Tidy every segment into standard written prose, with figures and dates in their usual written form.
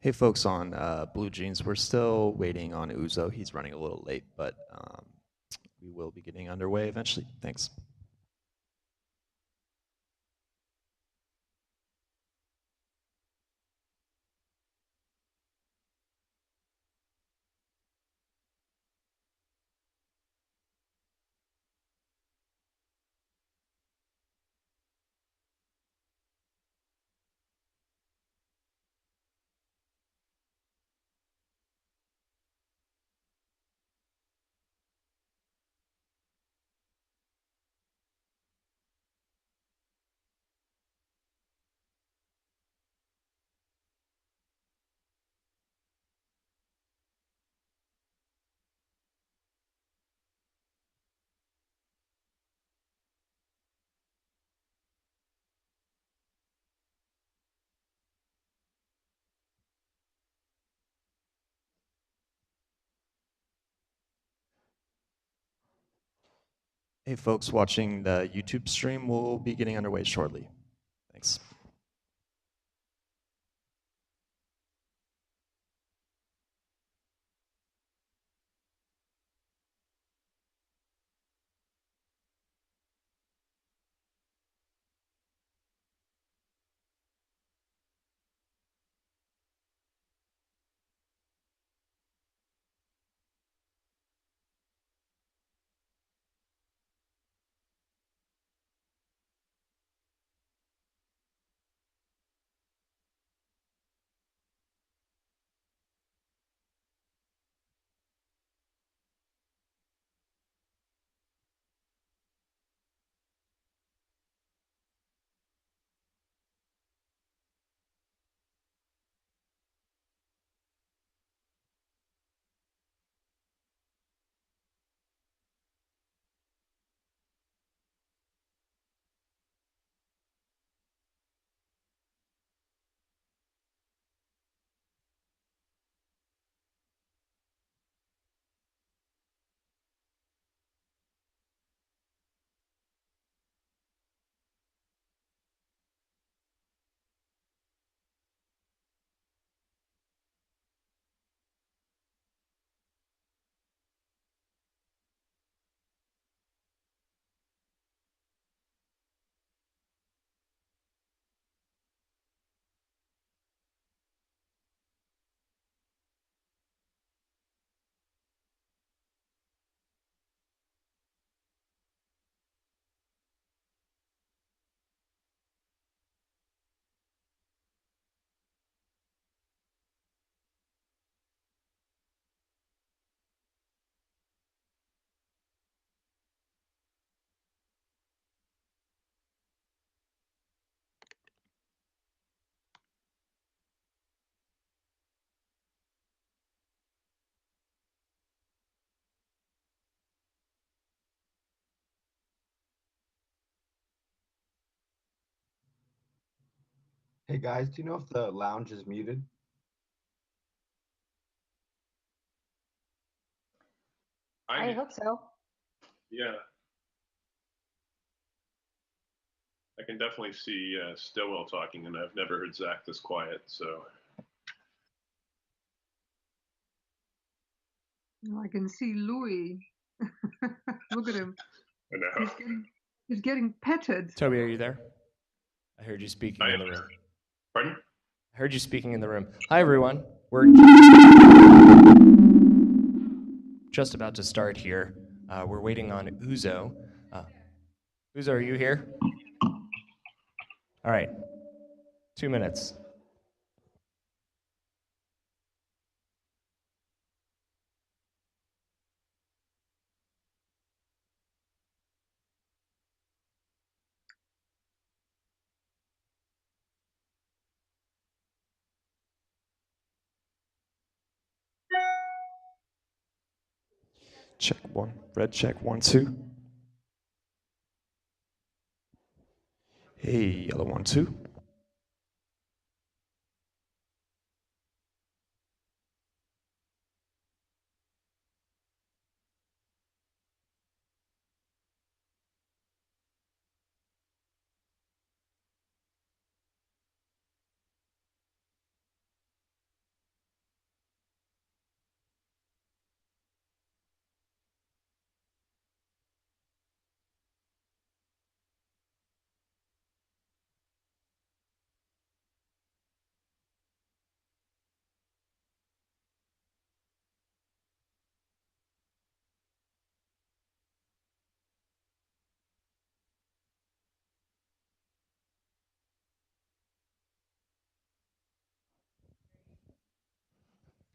Hey, folks on Blue Jeans, we're still waiting on Uzo. He's running a little late, but we will be getting underway eventually. Thanks. Hey, folks watching the YouTube stream, we'll be getting underway shortly. Thanks. Hey guys, do you know if the lounge is muted? I hope so. Yeah, I can definitely see Stillwell talking, and I've never heard Zach this quiet. So I can see Louis. Look at him. I know. He's getting petted. Toby, are you there? I heard you speaking in the room. Pardon? I heard you speaking in the room. Hi, everyone. We're just about to start here. We're waiting on Uzo. Uzo, are you here? All right. 2 minutes. Check one. Red check 1, 2. Hey, yellow 1, 2.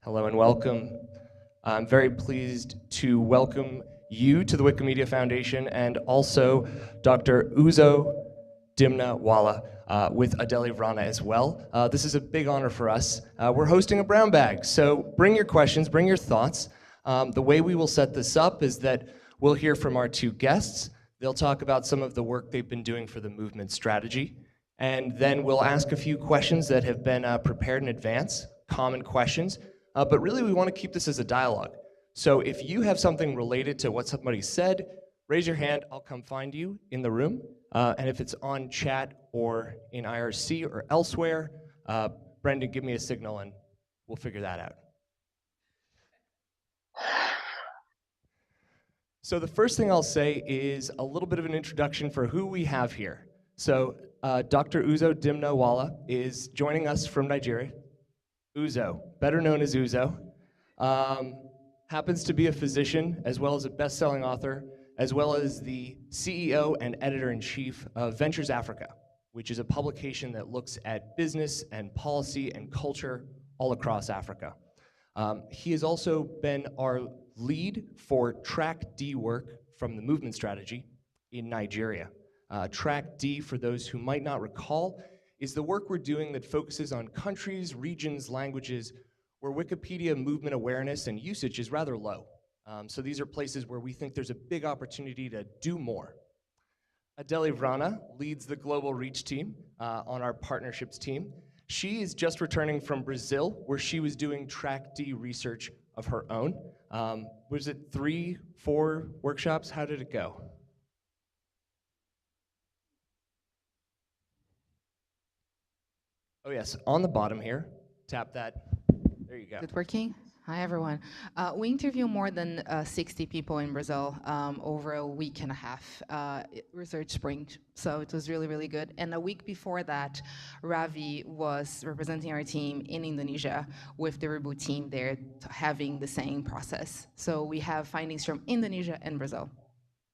Hello and welcome. I'm very pleased to welcome you to the Wikimedia Foundation and also Dr. Uzo Iweala with Adele Vrana as well. This is a big honor for us. We're hosting a brown bag, so bring your questions, bring your thoughts. The way we will set this up is that we'll hear from our two guests. They'll talk about some of the work they've been doing for the movement strategy, and then we'll ask a few questions that have been prepared in advance, common questions, but really we want to keep this as a dialogue. So if you have something related to what somebody said, raise your hand, I'll come find you in the room. And if it's on chat or in IRC or elsewhere, Brendan, give me a signal and we'll figure that out. So the first thing I'll say is a little bit of an introduction for who we have here. So Dr. Uzo Iweala is joining us from Nigeria. Uzo, better known as Uzo, happens to be a physician as well as a best-selling author, as well as the CEO and editor-in-chief of Ventures Africa, which is a publication that looks at business and policy and culture all across Africa. He has also been our lead for Track D work from the movement strategy in Nigeria. Track D, for those who might not recall, is the work we're doing that focuses on countries, regions, languages where Wikipedia movement awareness and usage is rather low. So these are places where we think there's a big opportunity to do more. Adele Vrana leads the global reach team on our partnerships team. She is just returning from Brazil, where she was doing Track D research of her own. Was it 3, 4 workshops? How did it go? Oh yes, on the bottom here, tap that. There you go. Is it working? Hi, everyone. We interviewed more than 60 people in Brazil over a week and a half, research spring. So it was really, really good. And a week before that, Ravi was representing our team in Indonesia with the Reboot team there having the same process. So we have findings from Indonesia and Brazil.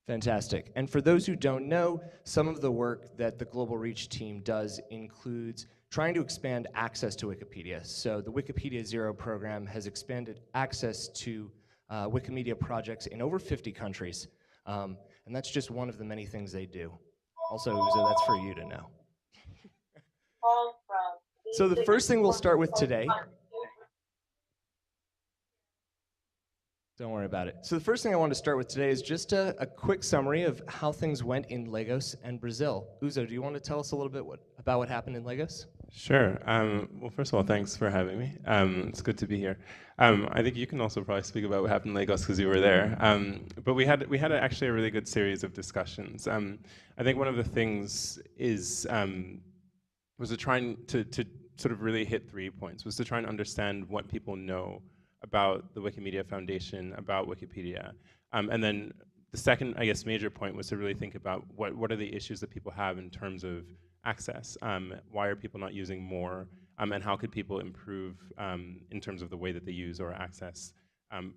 Fantastic. And for those who don't know, some of the work that the Global Reach team does includes trying to expand access to Wikipedia. So the Wikipedia Zero program has expanded access to Wikimedia projects in over 50 countries. And that's just one of the many things they do. Also, Uzo, that's for you to know. So the first thing we'll start with today, don't worry about it. So the first thing I want to start with today is just a quick summary of how things went in Lagos and Brazil. Uzo, do you want to tell us a little bit about what happened in Lagos? Sure. Well, first of all, thanks for having me. It's good to be here. I think you can also probably speak about what happened in Lagos because you were there. But we had actually a really good series of discussions. I think one of the things is was to try to sort of really hit 3 points. Was to try and understand what people know about the Wikimedia Foundation, about Wikipedia, and then the second, I guess, major point was to really think about what are the issues that people have in terms of access. Why are people not using more? And how could people improve in terms of the way that they use or access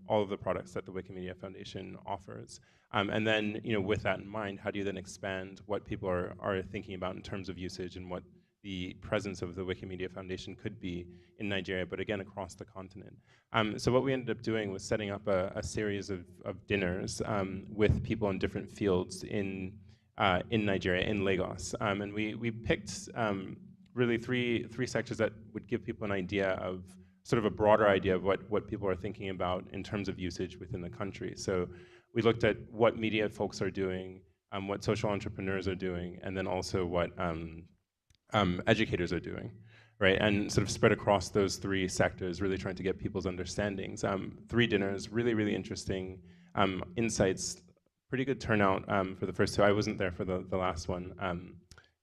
all of the products that the Wikimedia Foundation offers? And then, with that in mind, how do you then expand what people are thinking about in terms of usage and what the presence of the Wikimedia Foundation could be in Nigeria, but again, across the continent. So what we ended up doing was setting up a series of dinners with people in different fields in Nigeria, in Lagos. And we picked really three sectors that would give people an idea of, sort of a broader idea of what people are thinking about in terms of usage within the country. So we looked at what media folks are doing, what social entrepreneurs are doing, and then also what educators are doing, right? And sort of spread across those 3 sectors, really trying to get people's understandings. 3 dinners, really, really interesting insights, pretty good turnout for the first 2. I wasn't there for the last one,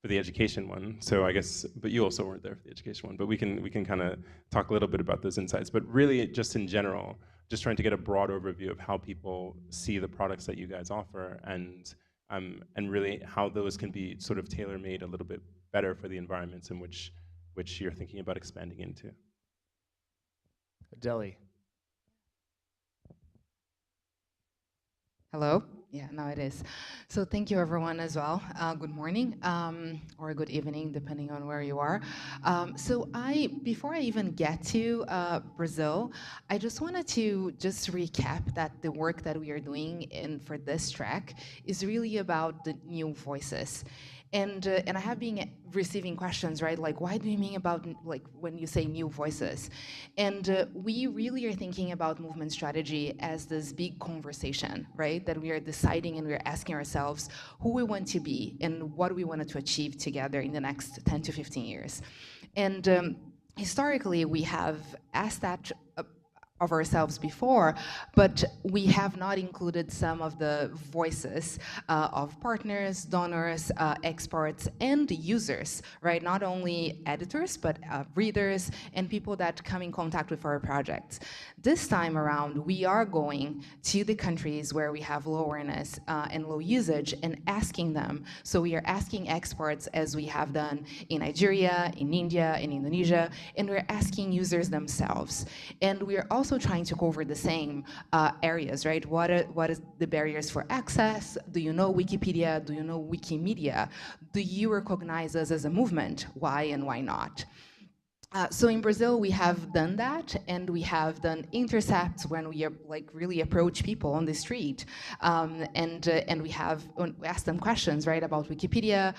for the education one, so I guess, but you also weren't there for the education one, but we can kind of talk a little bit about those insights. But really, just in general, just trying to get a broad overview of how people see the products that you guys offer, and really how those can be sort of tailor-made a little bit better for the environments in which you're thinking about expanding into. Adele. Hello? Yeah, now it is. So thank you everyone as well. Good morning or good evening, depending on where you are. Before I even get to Brazil, I just wanted to just recap that the work that we are doing for this track is really about the new voices. And I have been receiving questions, right? Like, why do you mean about, like, when you say new voices? And we really are thinking about movement strategy as this big conversation, right? That we are deciding and we're asking ourselves who we want to be and what we wanted to achieve together in the next 10 to 15 years. And historically, we have asked that of ourselves before, but we have not included some of the voices of partners, donors, experts, and users, right? Not only editors, but readers and people that come in contact with our projects. This time around, we are going to the countries where we have low awareness and low usage and asking them. So we are asking experts, as we have done in Nigeria, in India, in Indonesia, and we're asking users themselves. And we are also trying to cover the same areas, right? What is the barriers for access? Do you know Wikipedia? Do you know Wikimedia? Do you recognize us as a movement? Why and why not? So in Brazil, we have done that, and we have done intercepts when we really approach people on the street, and we have asked them questions, right, about Wikipedia.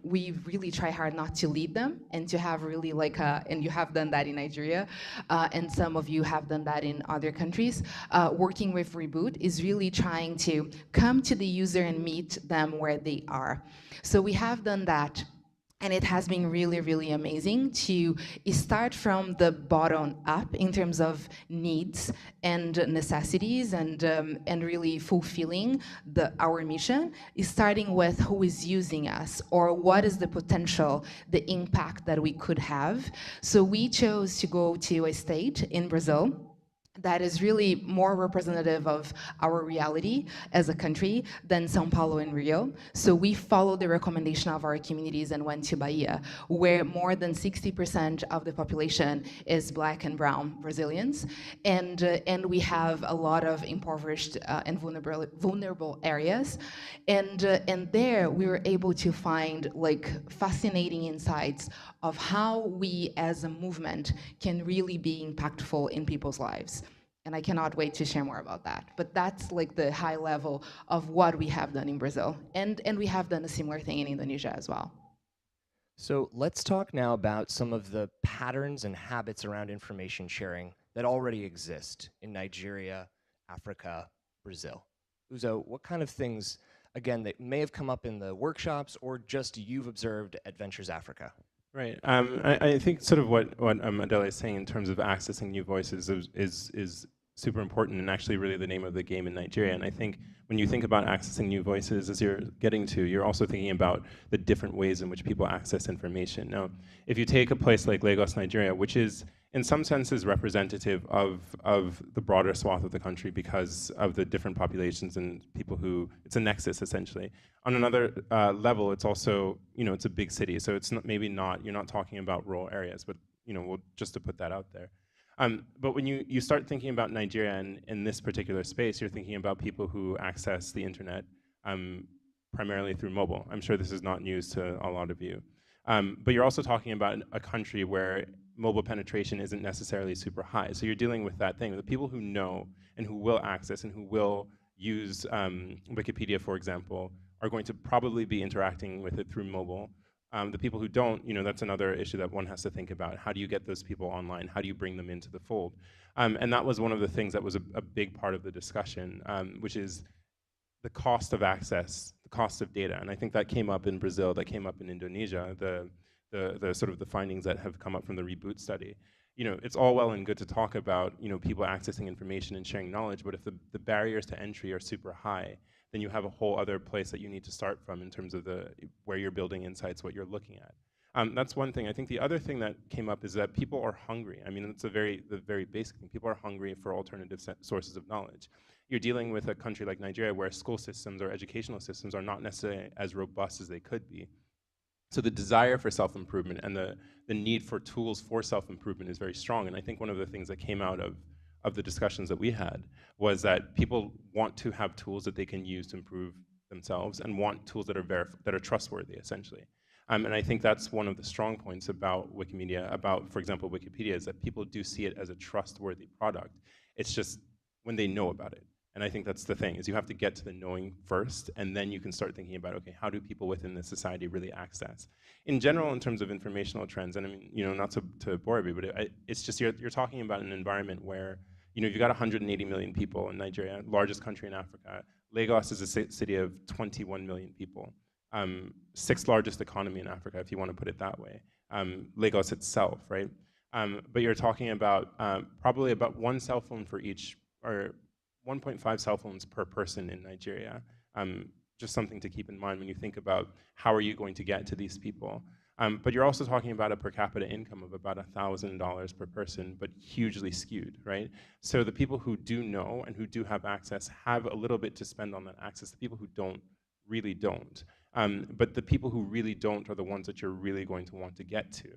We really try hard not to lead them, and to have really and you have done that in Nigeria, and some of you have done that in other countries. Working with Reboot is really trying to come to the user and meet them where they are. So we have done that. And it has been really, really amazing to start from the bottom up in terms of needs and necessities, and really fulfilling our mission, is starting with who is using us, or what is the potential, the impact that we could have. So we chose to go to a state in Brazil that is really more representative of our reality as a country than São Paulo and Rio. So we followed the recommendation of our communities and went to Bahia, where more than 60% of the population is Black and brown Brazilians. And we have a lot of impoverished and vulnerable areas. And there we were able to find fascinating insights of how we as a movement can really be impactful in people's lives. And I cannot wait to share more about that. But that's the high level of what we have done in Brazil. And we have done a similar thing in Indonesia as well. So let's talk now about some of the patterns and habits around information sharing that already exist in Nigeria, Africa, Brazil. Uzo, what kind of things, again, that may have come up in the workshops or just you've observed at Ventures Africa? Right. I think sort of what Adele is saying in terms of accessing new voices is super important, and actually really the name of the game in Nigeria. And I think when you think about accessing new voices, as you're getting to, you're also thinking about the different ways in which people access information. Now, if you take a place like Lagos, Nigeria, which is in some senses representative of the broader swath of the country because of the different populations and people who, it's a nexus essentially. On another level, it's also, it's a big city, so it's maybe not, you're not talking about rural areas, but just to put that out there. But when you start thinking about Nigeria and in this particular space, you're thinking about people who access the internet primarily through mobile. I'm sure this is not news to a lot of you. But you're also talking about a country where mobile penetration isn't necessarily super high. So you're dealing with that thing. The people who know and who will access and who will use Wikipedia, for example, are going to probably be interacting with it through mobile. The people who don't, that's another issue that one has to think about. How do you get those people online? How do you bring them into the fold? And that was one of the things that was a big part of the discussion, which is the cost of access, the cost of data. And I think that came up in Brazil, that came up in Indonesia, the sort of the findings that have come up from the Reboot study. It's all well and good to talk about, people accessing information and sharing knowledge, but if the barriers to entry are super high, then you have a whole other place that you need to start from in terms of where you're building insights, what you're looking at. That's one thing. I think the other thing that came up is that people are hungry. I mean, it's the very basic thing. People are hungry for alternative sources of knowledge. You're dealing with a country like Nigeria where school systems or educational systems are not necessarily as robust as they could be. So the desire for self-improvement and the need for tools for self-improvement is very strong. And I think one of the things that came out of of the discussions that we had was that people want to have tools that they can use to improve themselves and want tools that are trustworthy, essentially. And I think that's one of the strong points about Wikimedia, about, for example, Wikipedia, is that people do see it as a trustworthy product. It's just when they know about it. And I think that's the thing, is you have to get to the knowing first, and then you can start thinking about, okay, how do people within this society really access? In general, in terms of informational trends, and I mean, not to bore everybody, it's just you're talking about an environment where, you've got 180 million people in Nigeria, largest country in Africa. Lagos is a city of 21 million people. Sixth largest economy in Africa, if you want to put it that way. Lagos itself, right? But you're talking about probably about one cell phone for each, or 1.5 cell phones per person in Nigeria. Just something to keep in mind when you think about how are you going to get to these people. But you're also talking about a per capita income of about $1,000 per person, but hugely skewed, right? So the people who do know and who do have access have a little bit to spend on that access. The people who don't really don't. But the people who really don't are the ones that you're really going to want to get to,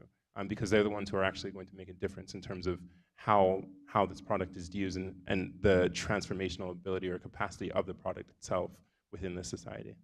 because they're the ones who are actually going to make a difference in terms of how this product is used and the transformational ability or capacity of the product itself within this society.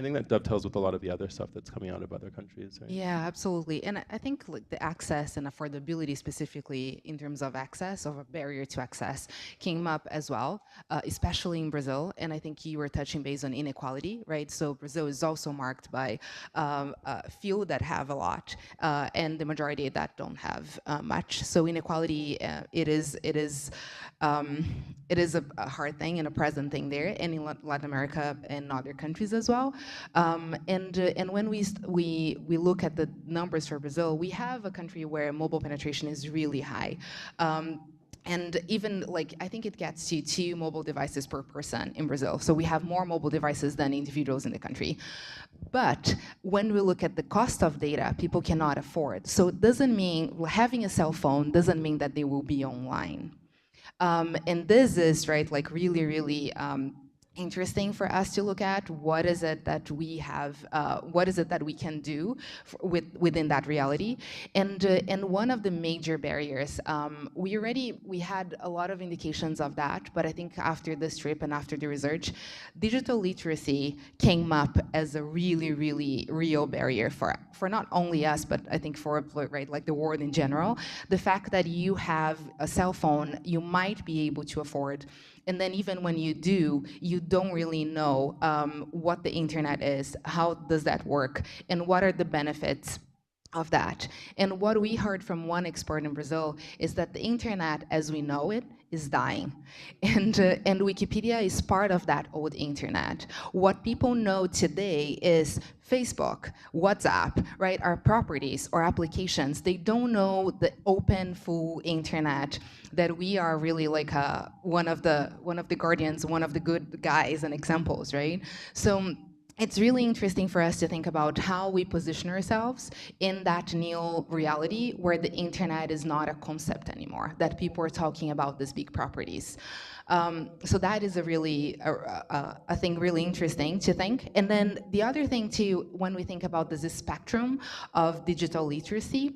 I think that dovetails with a lot of the other stuff that's coming out of other countries, right? Yeah, absolutely. And I think the access and affordability, specifically in terms of access, of a barrier to access, came up as well, especially in Brazil. And I think you were touching base on inequality, right? So Brazil is also marked by a few that have a lot, and the majority that don't have much. So inequality, it is a hard thing and a present thing there, and in Latin America and other countries as well. And when we look at the numbers for Brazil, we have a country where mobile penetration is really high. And even I think it gets to 2 mobile devices per person in Brazil. So we have more mobile devices than individuals in the country. But when we look at the cost of data, people cannot afford. So it doesn't mean having a cell phone doesn't mean that they will be online. And this is really, really interesting for us to look at. What is it that we have? What is it that we can do within that reality? And one of the major barriers, we had a lot of indications of that, but I think after this trip and after the research, digital literacy came up as a really, really real barrier for not only us, but I think for the world in general. The fact that you have a cell phone, you might be able to afford. And then even when you do, you don't really know what the internet is, how does that work, and what are the benefits of that. And what we heard from one expert in Brazil is that the internet as we know it is dying. And Wikipedia is part of that old internet. What people know today is Facebook, WhatsApp, right, our properties or applications. They don't know the open, full internet that we are really one of the guardians, one of the good guys and examples, right? So it's really interesting for us to think about how we position ourselves in that new reality where the internet is not a concept anymore, that people are talking about these big properties. So that is a thing really interesting to think. And then the other thing too, when we think about this spectrum of digital literacy,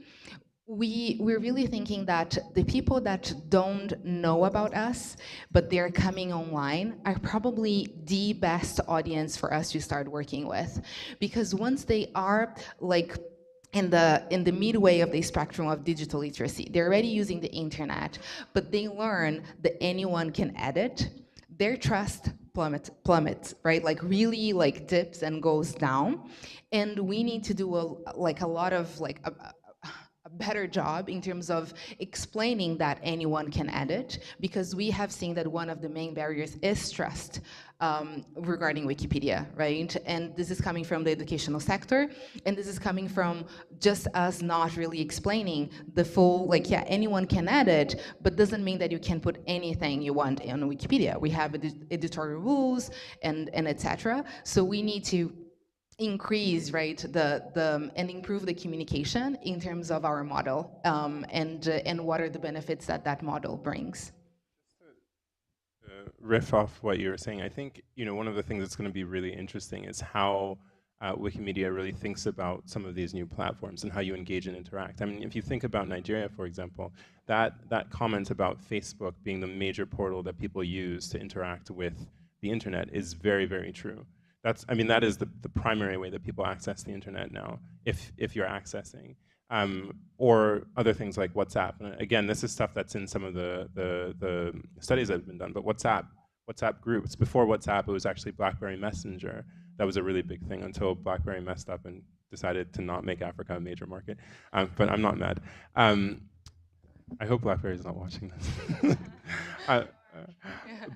we're really thinking that the people that don't know about us, but they're coming online, are probably the best audience for us to start working with. Because once they are in the midway of the spectrum of digital literacy, they're already using the internet, but they learn that anyone can edit, their trust plummets, right? Really dips and goes down. And we need to do a lot of a better job in terms of explaining that anyone can edit, because we have seen that one of the main barriers is trust regarding Wikipedia, right? And this is coming from the educational sector, and this is coming from just us not really explaining the full, anyone can edit, but doesn't mean that you can put anything you want on Wikipedia. We have editorial rules and etc. So we need to increase, right, and improve the communication in terms of our model, and what are the benefits that model brings. Riff off what you were saying, I think one of the things that's going to be really interesting is how Wikimedia really thinks about some of these new platforms and how you engage and interact. I mean, if you think about Nigeria, for example, that comment about Facebook being the major portal that people use to interact with the internet is very, very true. I mean, that is the primary way that people access the internet now, if you're accessing. Or other things like WhatsApp. And again, this is stuff that's in some of the studies that have been done, but WhatsApp groups. Before WhatsApp, it was actually BlackBerry Messenger. That was a really big thing until BlackBerry messed up and decided to not make Africa a major market. But I'm not mad. I hope BlackBerry's not watching this.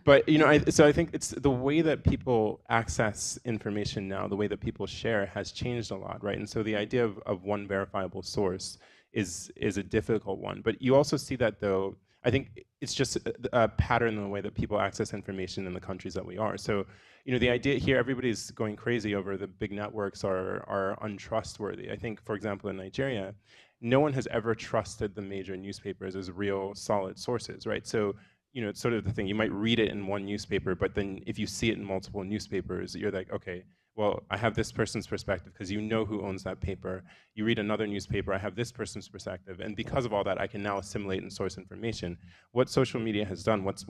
But so I think it's the way that people access information now, the way that people share has changed a lot, right? And so the idea of one verifiable source is a difficult one. But you also see that, though, I think it's just a pattern in the way that people access information in the countries that we are. So, the idea here, everybody's going crazy over the big networks are untrustworthy. I think, for example, in Nigeria, no one has ever trusted the major newspapers as real, solid sources, right? So, it's sort of the thing, you might read it in one newspaper, but then if you see it in multiple newspapers, you're like, okay, well, I have this person's perspective because you know who owns that paper. You read another newspaper, I have this person's perspective. And because of all that, I can now assimilate and source information. What social media has done, what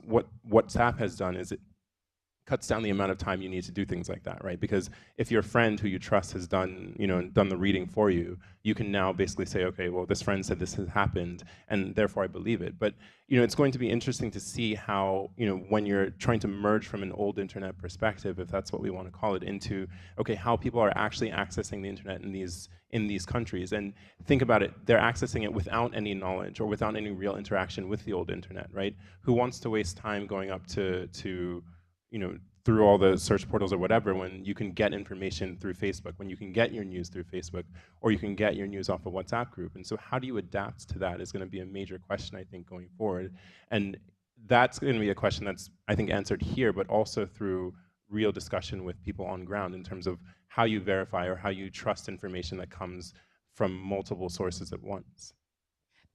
WhatsApp has done is it cuts down the amount of time you need to do things like that, right? Because if your friend who you trust has done the reading for you, you can now basically say, okay, well, this friend said this has happened, and therefore I believe it. But it's going to be interesting to see how, when you're trying to merge from an old internet perspective, if that's what we want to call it, into, okay, how people are actually accessing the internet in these countries. And think about it, they're accessing it without any knowledge or without any real interaction with the old internet, right? Who wants to waste time going up to through all the search portals or whatever, when you can get information through Facebook, when you can get your news through Facebook, or you can get your news off a WhatsApp group. And so how do you adapt to that is going to be a major question, I think, going forward. And that's going to be a question that's, I think, answered here, but also through real discussion with people on ground in terms of how you verify or how you trust information that comes from multiple sources at once.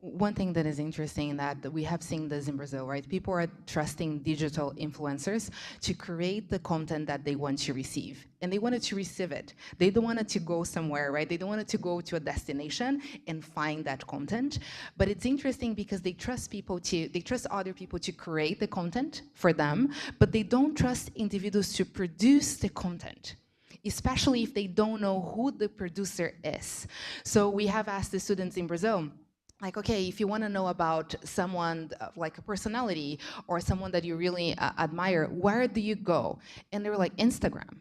One thing that is interesting that we have seen this in Brazil, right? People are trusting digital influencers to create the content that they want to receive. And they wanted to receive it. They don't want it to go somewhere, right? They don't want it to go to a destination and find that content. But it's interesting because they trust other people to create the content for them, but they don't trust individuals to produce the content, especially if they don't know who the producer is. So we have asked the students in Brazil, like, okay, if you want to know about someone, like a personality or someone that you really admire, where do you go? And they were like, Instagram.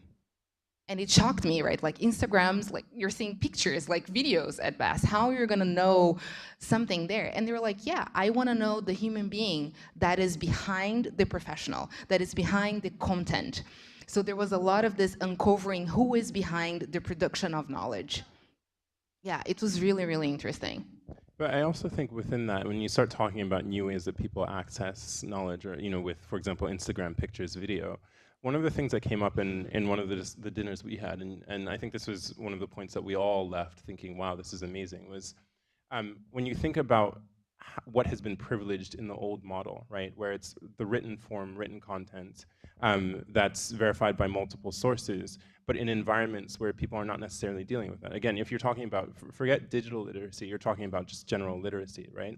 And it shocked me, right? Like Instagram's, like you're seeing pictures, like videos at best. How you're gonna know something there? And they were like, yeah, I wanna know the human being that is behind the professional, that is behind the content. So there was a lot of this uncovering who is behind the production of knowledge. Yeah, it was really, really interesting. But I also think within that, when you start talking about new ways that people access knowledge, or with, for example, Instagram pictures, video, one of the things that came up in one of the dinners we had, and I think this was one of the points that we all left thinking, wow, this is amazing, was when you think about what has been privileged in the old model, right, where it's the written form, written content that's verified by multiple sources, but in environments where people are not necessarily dealing with that. Again, if you're talking about, forget digital literacy, you're talking about just general literacy, right?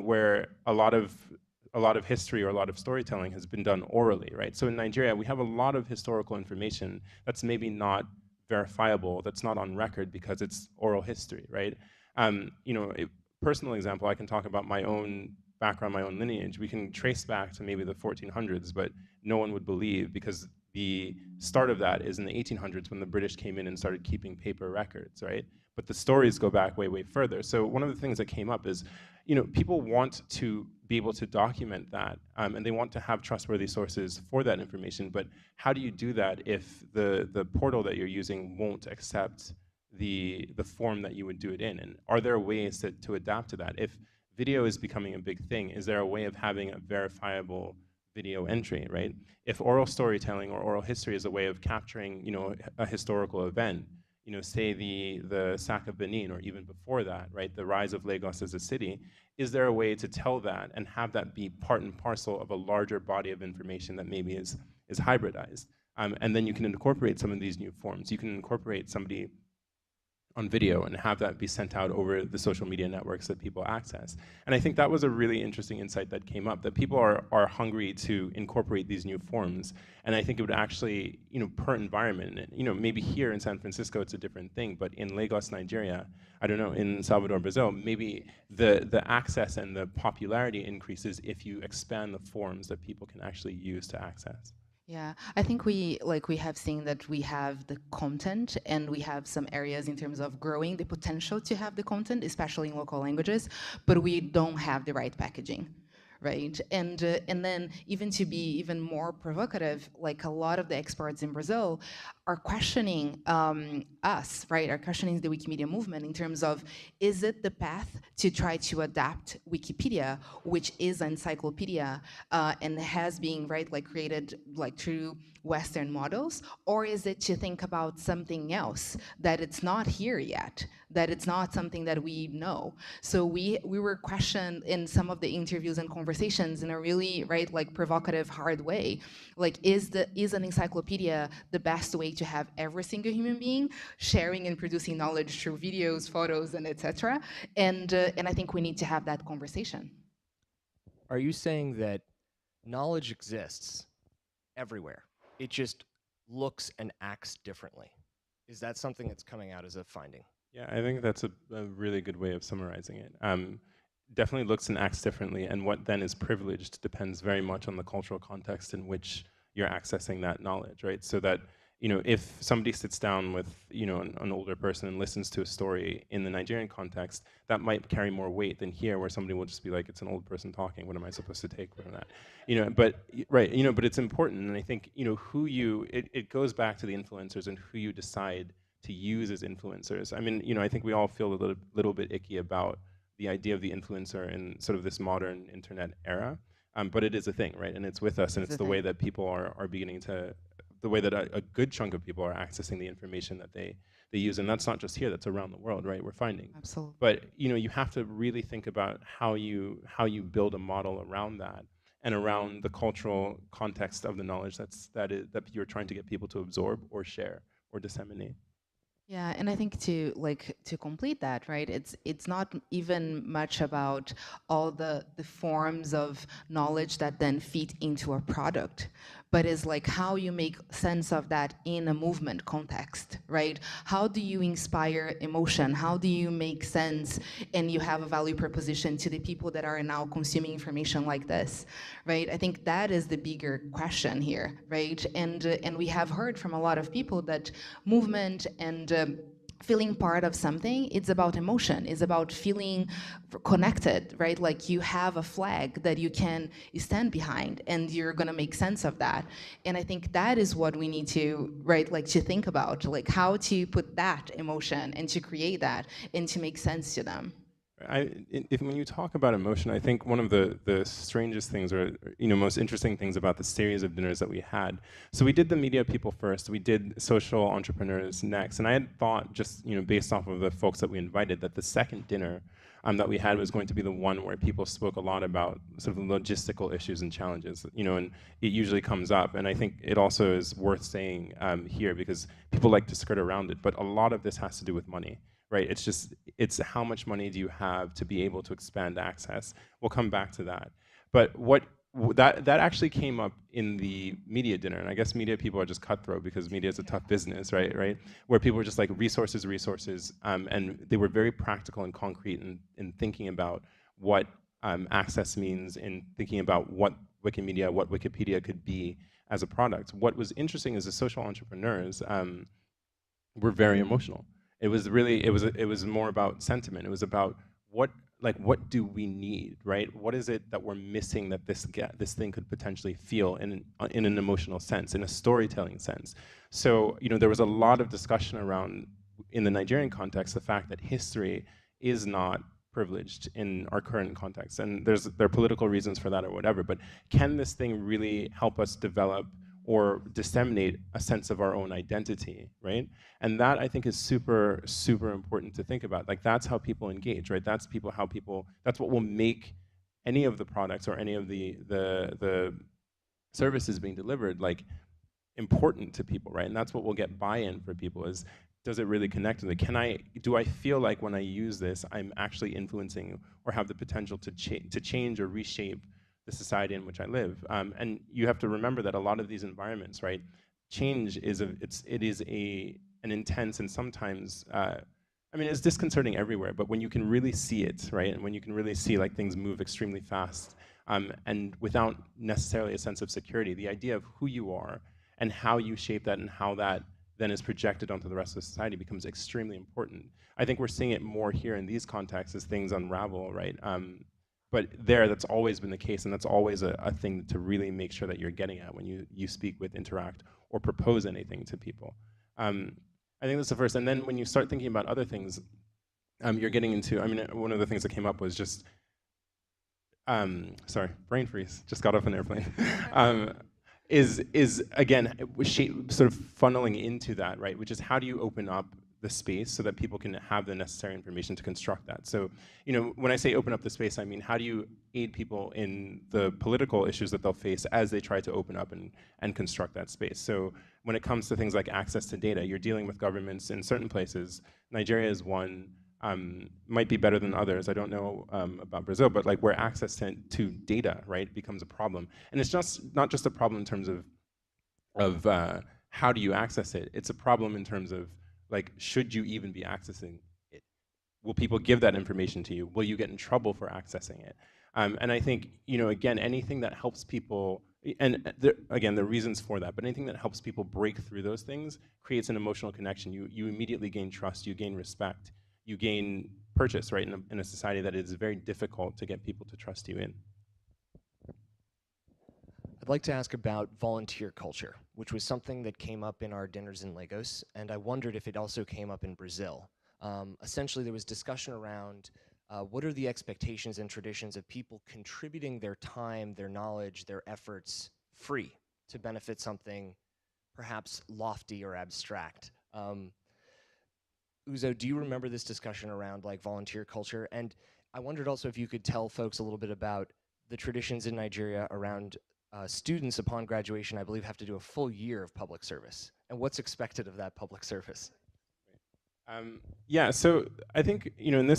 Where a lot of history or a lot of storytelling has been done orally, right? So in Nigeria, we have a lot of historical information that's maybe not verifiable, that's not on record because it's oral history, right? A personal example, I can talk about my own background, my own lineage. We can trace back to maybe the 1400s, but no one would believe because the start of that is in the 1800s when the British came in and started keeping paper records, right? But the stories go back way, way further. So one of the things that came up is, people want to be able to document that, and they want to have trustworthy sources for that information. But how do you do that if the portal that you're using won't accept the form that you would do it in? And are there ways to adapt to that? If video is becoming a big thing, is there a way of having a verifiable video entry, right? If oral storytelling or oral history is a way of capturing, a historical event, say the sack of Benin, or even before that, right, the rise of Lagos as a city, is there a way to tell that and have that be part and parcel of a larger body of information that maybe is hybridized? And then you can incorporate some of these new forms. You can incorporate somebody on video and have that be sent out over the social media networks that people access. And I think that was a really interesting insight that came up, that people are hungry to incorporate these new forms. And I think it would actually, per environment, maybe here in San Francisco it's a different thing, but in Lagos, Nigeria, I don't know, in Salvador, Brazil, maybe the access and the popularity increases if you expand the forms that people can actually use to access. Yeah, I think we have seen that we have the content and we have some areas in terms of growing the potential to have the content, especially in local languages, but we don't have the right packaging, right? And then even to be even more provocative, like a lot of the experts in Brazil are questioning us, right? Are questioning the Wikimedia movement in terms of, is it the path to try to adapt Wikipedia, which is an encyclopedia and has been, right, like created like through Western models, or is it to think about something else that it's not here yet, that it's not something that we know? So we were questioned in some of the interviews and conversations in a really, right, like provocative, hard way. Like, is an encyclopedia the best way to have every single human being sharing and producing knowledge through videos, photos, and etc.? And I think we need to have that conversation. Are you saying that knowledge exists everywhere? It just looks and acts differently. Is that something that's coming out as a finding? Yeah, I think that's a really good way of summarizing it. Definitely looks and acts differently, and what then is privileged depends very much on the cultural context in which you're accessing that knowledge, right? So that, if somebody sits down with, an older person and listens to a story in the Nigerian context, that might carry more weight than here, where somebody will just be like, it's an old person talking, what am I supposed to take from that? But it's important, and I think, it goes back to the influencers and who you decide to use as influencers. I mean, I think we all feel a little bit icky about the idea of the influencer in sort of this modern internet era, but it is a thing, right? And it's with us, and it's the way that people are beginning to, the way that a good chunk of people are accessing the information that they use, and that's not just here, that's around the world, right? We're finding. Absolutely. But you have to really think about how you build a model around that, and around the cultural context of the knowledge that you're trying to get people to absorb or share or disseminate. Yeah, and I think to complete that, right? It's not even much about all the forms of knowledge that then feed into a product, but is like how you make sense of that in a movement context, right? How do you inspire emotion? How do you make sense and you have a value proposition to the people that are now consuming information like this, right? I think that is the bigger question here, right? And we have heard from a lot of people that movement and feeling part of something, it's about emotion, it's about feeling connected, right? Like you have a flag that you can stand behind and you're gonna make sense of that. And I think that is what we need to, right, like to think about, like how to put that emotion and to create that and to make sense to them. When you talk about emotion, I think one of the strangest things, or most interesting things about the series of dinners that we had. So we did the media people first, we did social entrepreneurs next, and I had thought, just based off of the folks that we invited, that the second dinner that we had was going to be the one where people spoke a lot about sort of logistical issues and challenges, and it usually comes up. And I think it also is worth saying here, because people like to skirt around it, but a lot of this has to do with money. Right, it's how much money do you have to be able to expand access. We'll come back to that. But that actually came up in the media dinner, and I guess media people are just cutthroat because media is a tough business, right? Where people were just like resources, and they were very practical and concrete in thinking about what access means, in thinking about what Wikimedia, what Wikipedia could be as a product. What was interesting is the social entrepreneurs were very emotional. It was more about sentiment. It was about what do we need, right? What is it that we're missing that this thing could potentially feel in an emotional sense, in a storytelling sense? So there was a lot of discussion around, in the Nigerian context, the fact that history is not privileged in our current context, and there are political reasons for that or whatever. But can this thing really help us develop or disseminate a sense of our own identity, right? And that, I think, is super, super important to think about. Like, that's how people engage, right? That's what will make any of the products or any of the services being delivered, like, important to people, right? And that's what will get buy-in for people is, does it really connect with me? Do I feel like when I use this, I'm actually influencing or have the potential to change or reshape the society in which I live? And you have to remember that a lot of these environments, right, change is an intense and sometimes, I mean, it's disconcerting everywhere, but when you can really see it, right, and when you can really see like things move extremely fast, and without necessarily a sense of security, the idea of who you are and how you shape that and how that then is projected onto the rest of society becomes extremely important. I think we're seeing it more here in these contexts as things unravel, right? But that's always been the case, and that's always a thing to really make sure that you're getting at when you speak with, interact, or propose anything to people. I think that's the first. And then when you start thinking about other things, you're getting into, I mean, one of the things that came up was just, sorry, brain freeze, just got off an airplane. Is again, sort of funneling into that, right? Which is, how do you open up the space so that people can have the necessary information to construct that? So, you know, when I say open up the space, I mean, how do you aid people in the political issues that they'll face as they try to open up and construct that space? So when it comes to things like access to data, you're dealing with governments in certain places. Nigeria is one, might be better than others. I don't know about Brazil, but like where access to data, right, becomes a problem. And it's not just a problem in terms of how do you access it. It's a problem in terms of, like, should you even be accessing it? Will people give that information to you? Will you get in trouble for accessing it? And I think, you know, again, anything that helps people, and again, the reasons for that, but anything that helps people break through those things creates an emotional connection. You immediately gain trust, you gain respect, you gain purchase, right, in a society that is very difficult to get people to trust you in. I'd like to ask about volunteer culture, which was something that came up in our dinners in Lagos, and I wondered if it also came up in Brazil. Essentially, there was discussion around what are the expectations and traditions of people contributing their time, their knowledge, their efforts free to benefit something perhaps lofty or abstract. Uzo, do you remember this discussion around like volunteer culture? And I wondered also if you could tell folks a little bit about the traditions in Nigeria around students upon graduation, I believe, have to do a full year of public service, and what's expected of that public service. Yeah, so I think, you know,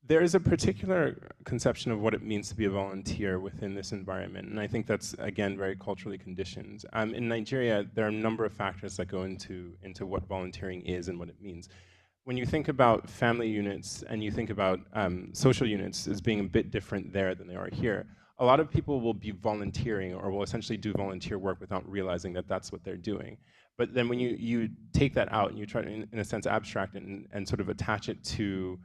there is a particular conception of what it means to be a volunteer within this environment, and I think that's, again, very culturally conditioned. In Nigeria, there are a number of factors that go into what volunteering is and what it means. When you think about family units and you think about social units as being a bit different there than they are here, a lot of people will be volunteering or will essentially do volunteer work without realizing that that's what they're doing. But then when you take that out and you try to, in a sense, abstract it and sort of attach it to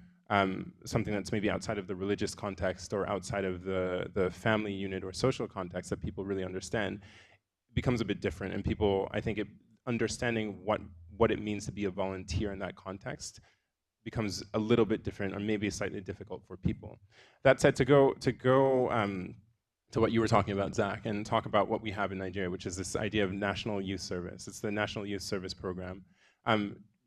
something that's maybe outside of the religious context or outside of the family unit or social context that people really understand, it becomes a bit different. And people, I think, understanding what it means to be a volunteer in that context becomes a little bit different or maybe slightly difficult for people. That said, to go to what you were talking about, Zach, and talk about what we have in Nigeria, which is this idea of National Youth Service. It's the National Youth Service Program.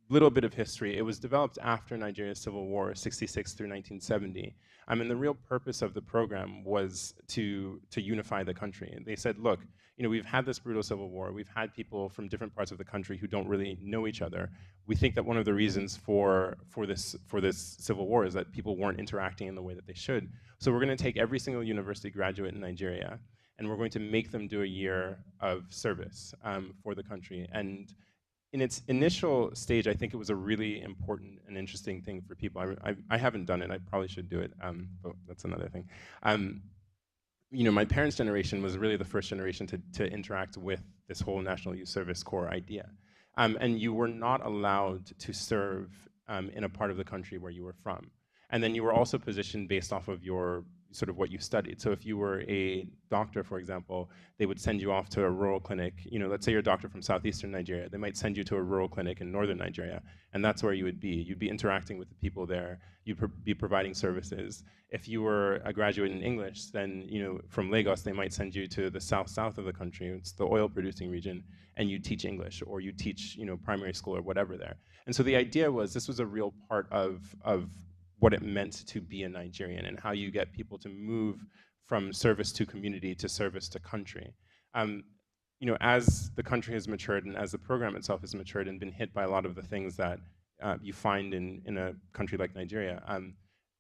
Little bit of history. It was developed after Nigeria's Civil War, 66 through 1970. And the real purpose of the program was to unify the country. And they said, look, you know, we've had this brutal civil war. We've had people from different parts of the country who don't really know each other. We think that one of the reasons for this civil war is that people weren't interacting in the way that they should. So we're going to take every single university graduate in Nigeria, and we're going to make them do a year of service for the country. And in its initial stage, I think it was a really important and interesting thing for people. I haven't done it. I probably should do it, but that's another thing. You know, my parents' generation was really the first generation to interact with this whole National Youth Service Corps idea. And you were not allowed to serve in a part of the country where you were from. And then you were also positioned based off of your sort of what you studied. So if you were a doctor, for example, they would send you off to a rural clinic. You know, let's say you're a doctor from southeastern Nigeria, they might send you to a rural clinic in northern Nigeria, and that's where you would be. You'd be interacting with the people there. You'd be providing services. If you were a graduate in English, then, you know, from Lagos, they might send you to the south of the country. It's the oil-producing region, and you teach English, or you teach, you know, primary school or whatever there. And so the idea was this was a real part of what it meant to be a Nigerian and how you get people to move from service to community to service to country. as the country has matured and as the program itself has matured and been hit by a lot of the things that you find in a country like Nigeria,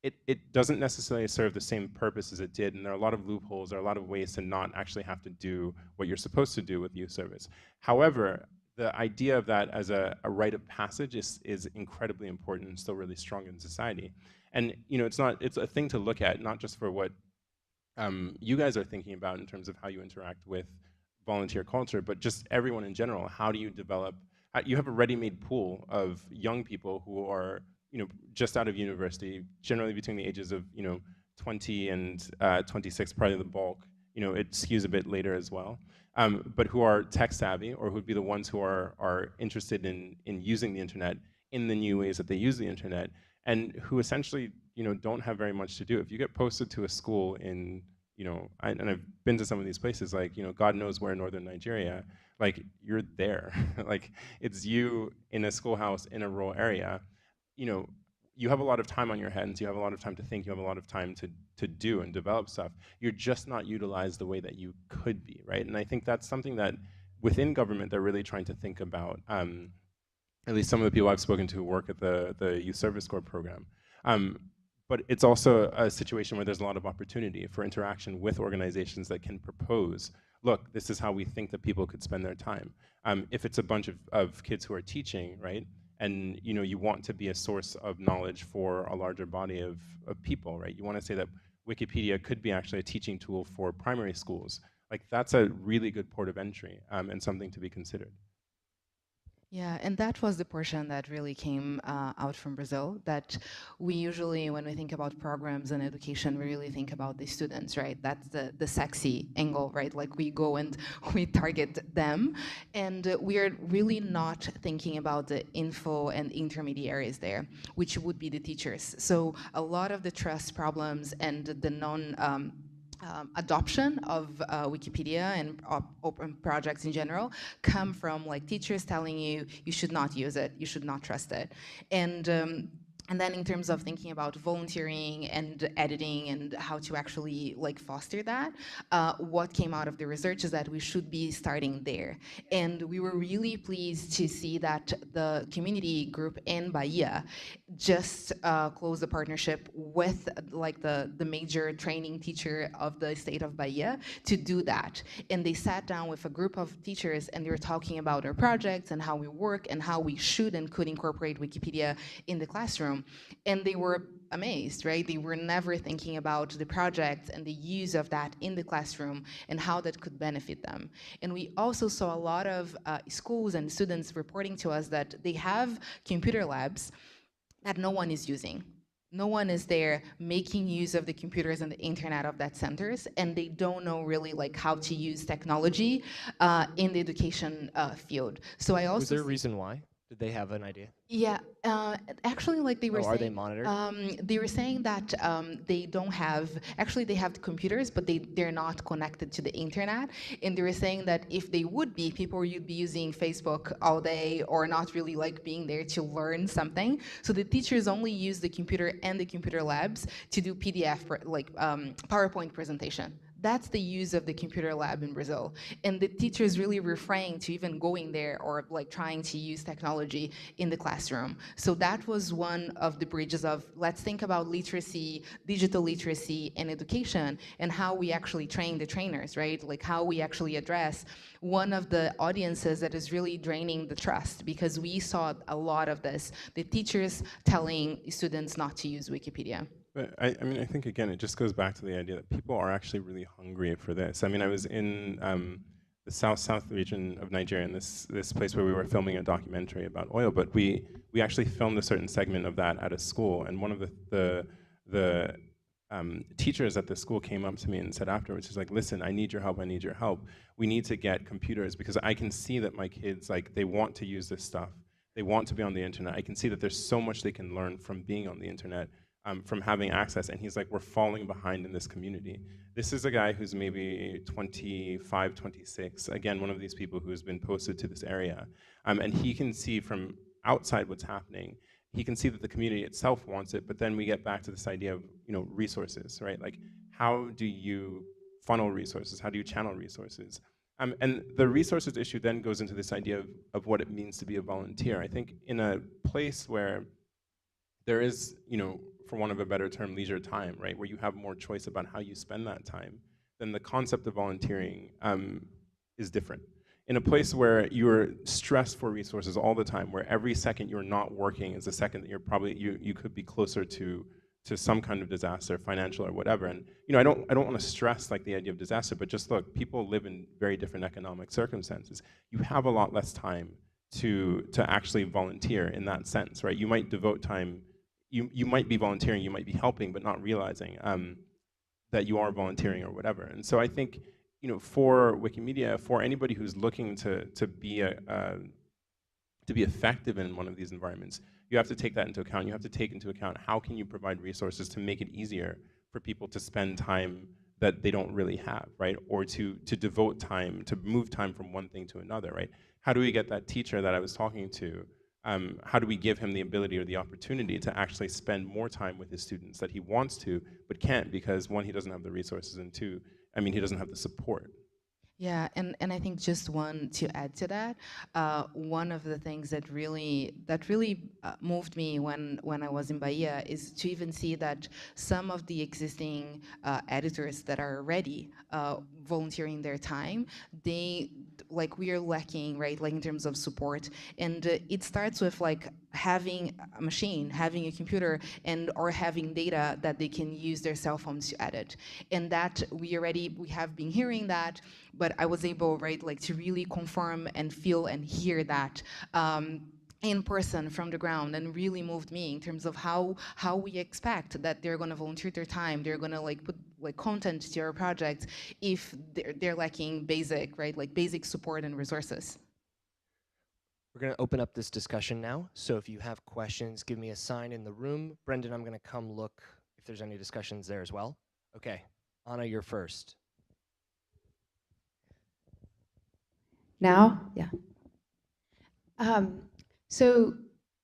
it doesn't necessarily serve the same purpose as it did, and there are a lot of loopholes, there are a lot of ways to not actually have to do what you're supposed to do with youth service. However, the idea of that as a rite of passage is incredibly important and still really strong in society. And it's a thing to look at, not just for what you guys are thinking about in terms of how you interact with volunteer culture, but just everyone in general. How do you develop? You have a ready-made pool of young people who are, just out of university, generally between the ages of, 20 and 26, probably the bulk. It skews a bit later as well, but who are tech savvy or who'd be the ones who are interested in using the internet in the new ways that they use the internet, and who essentially, don't have very much to do. If you get posted to a school in, and I've been to some of these places, like, God knows where in northern Nigeria, like, you're there. Like, it's you in a schoolhouse in a rural area. You have a lot of time on your hands, you have a lot of time to think, you have a lot of time to do and develop stuff. You're just not utilized the way that you could be, right? And I think that's something that within government they're really trying to think about. At least some of the people I've spoken to who work at the Youth Service Corps program. But it's also a situation where there's a lot of opportunity for interaction with organizations that can propose, look, this is how we think that people could spend their time. If it's a bunch of kids who are teaching, right, and you want to be a source of knowledge for a larger body of people, right? You want to say that Wikipedia could be actually a teaching tool for primary schools. Like, that's a really good port of entry and something to be considered. Yeah, and that was the portion that really came out from Brazil, that we usually, when we think about programs and education, we really think about the students, right? That's the sexy angle, right? Like, we go and we target them, and we're really not thinking about the info and intermediaries there, which would be the teachers. So a lot of the trust problems and the adoption of Wikipedia and open projects in general come from like teachers telling you should not use it, you should not trust it. And then in terms of thinking about volunteering and editing and how to actually like foster that, what came out of the research is that we should be starting there. And we were really pleased to see that the community group in Bahia just closed a partnership with like the major training teacher of the state of Bahia to do that. And they sat down with a group of teachers and they were talking about our projects and how we work and how we should and could incorporate Wikipedia in the classroom. And they were amazed, right? They were never thinking about the project and the use of that in the classroom and how that could benefit them. And we also saw a lot of schools and students reporting to us that they have computer labs that no one is using. No one is there making use of the computers and the internet of that centers, and they don't know really like how to use technology in the education field. So I also— Was there a reason why? Did they have an idea? Yeah, actually, like they were saying— Are they monitored? They were saying that they don't have— actually, they have the computers, but they're not connected to the internet. And they were saying that if they would be, people would be using Facebook all day or not really like being there to learn something. So the teachers only use the computer and the computer labs to do PDF, like PowerPoint presentation. That's the use of the computer lab in Brazil. And the teachers really refrain to even going there or like trying to use technology in the classroom. So that was one of the bridges of let's think about literacy, digital literacy, and education, and how we actually train the trainers, right? Like how we actually address one of the audiences that is really draining the trust, because we saw a lot of this, the teachers telling students not to use Wikipedia. But I mean, I think, again, it just goes back to the idea that people are actually really hungry for this. I mean, I was in the south region of Nigeria, in this place where we were filming a documentary about oil, but we actually filmed a certain segment of that at a school, and one of the teachers at the school came up to me and said afterwards, she's like, listen, I need your help, I need your help. We need to get computers because I can see that my kids, like, they want to use this stuff. They want to be on the internet. I can see that there's so much they can learn from being on the internet. From having access, and he's like, we're falling behind in this community. This is a guy who's maybe 25, 26, again, one of these people who has been posted to this area, and he can see from outside what's happening. He can see that the community itself wants it, but then we get back to this idea of resources, right? Like, how do you funnel resources? How do you channel resources? And the resources issue then goes into this idea of what it means to be a volunteer. I think in a place where there is, for want of a better term, leisure time, right, where you have more choice about how you spend that time, then the concept of volunteering is different. In a place where you're stressed for resources all the time, where every second you're not working is a second that you're probably, you could be closer to some kind of disaster, financial or whatever. And I don't want to stress like the idea of disaster, but just look, people live in very different economic circumstances. You have a lot less time to actually volunteer in that sense, right? You might devote time, you might be volunteering, you might be helping, but not realizing that you are volunteering or whatever. And so I think, for Wikimedia, for anybody who's looking to be effective in one of these environments, you have to take that into account. You have to take into account how can you provide resources to make it easier for people to spend time that they don't really have, right? Or to devote time, to move time from one thing to another, right? How do we get that teacher that I was talking to, how do we give him the ability or the opportunity to actually spend more time with his students that he wants to, but can't because one, he doesn't have the resources, and two, he doesn't have the support. Yeah, and I think just one to add to that, one of the things that really moved me when I was in Bahia is to even see that some of the existing editors that are already volunteering their time, we are lacking, right, like in terms of support, and it starts with like having a machine, having a computer, or having data that they can use their cell phones to edit, and that we have been hearing that. But I was able, right, like to really confirm and feel and hear that in person from the ground, and really moved me in terms of how we expect that they're going to volunteer their time, they're going to like put like content to your project if they're lacking basic, right, like basic support and resources. We're going to open up this discussion now. So if you have questions, give me a sign in the room. Brendan, I'm going to come look if there's any discussions there as well. Okay, Anna, you're first. Now? Yeah. So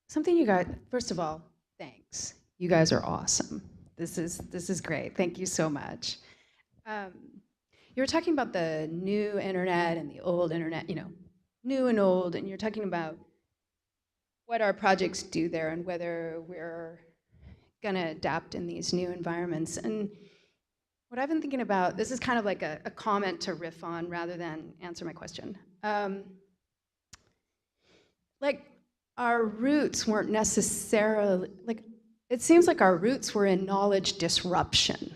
something you got, first of all, thanks. You guys are awesome. This is great. Thank you so much. You were talking about the new internet and the old internet, new and old, and you're talking about what our projects do there and whether we're going to adapt in these new environments. And what I've been thinking about, this is kind of like a comment to riff on rather than answer my question. Like our roots weren't necessarily, like it seems like our roots were in knowledge disruption,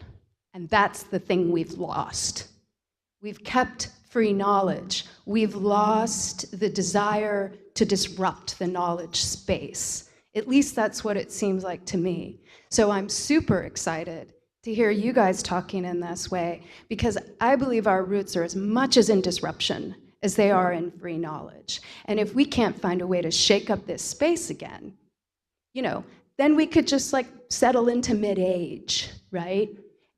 and that's the thing we've lost. We've kept free knowledge. We've lost the desire to disrupt the knowledge space. At least that's what it seems like to me. So I'm super excited to hear you guys talking in this way, because I believe our roots are as much as in disruption as they are in free knowledge. And if we can't find a way to shake up this space again, then we could just like settle into mid-age, right?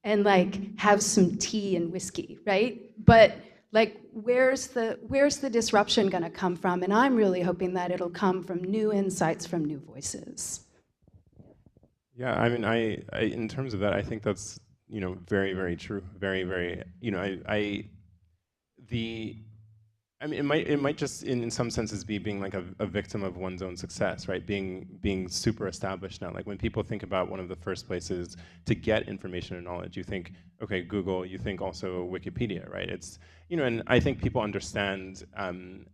And like have some tea and whiskey, right? But like, where's the disruption gonna come from? And I'm really hoping that it'll come from new insights from new voices. Yeah, I in terms of that, I think that's, very, very true. Very, very, it might just in some senses be being like a victim of one's own success, right? Being super established now. Like when people think about one of the first places to get information and knowledge, you think, okay, Google, you think also Wikipedia, right? It's, and I think people understand,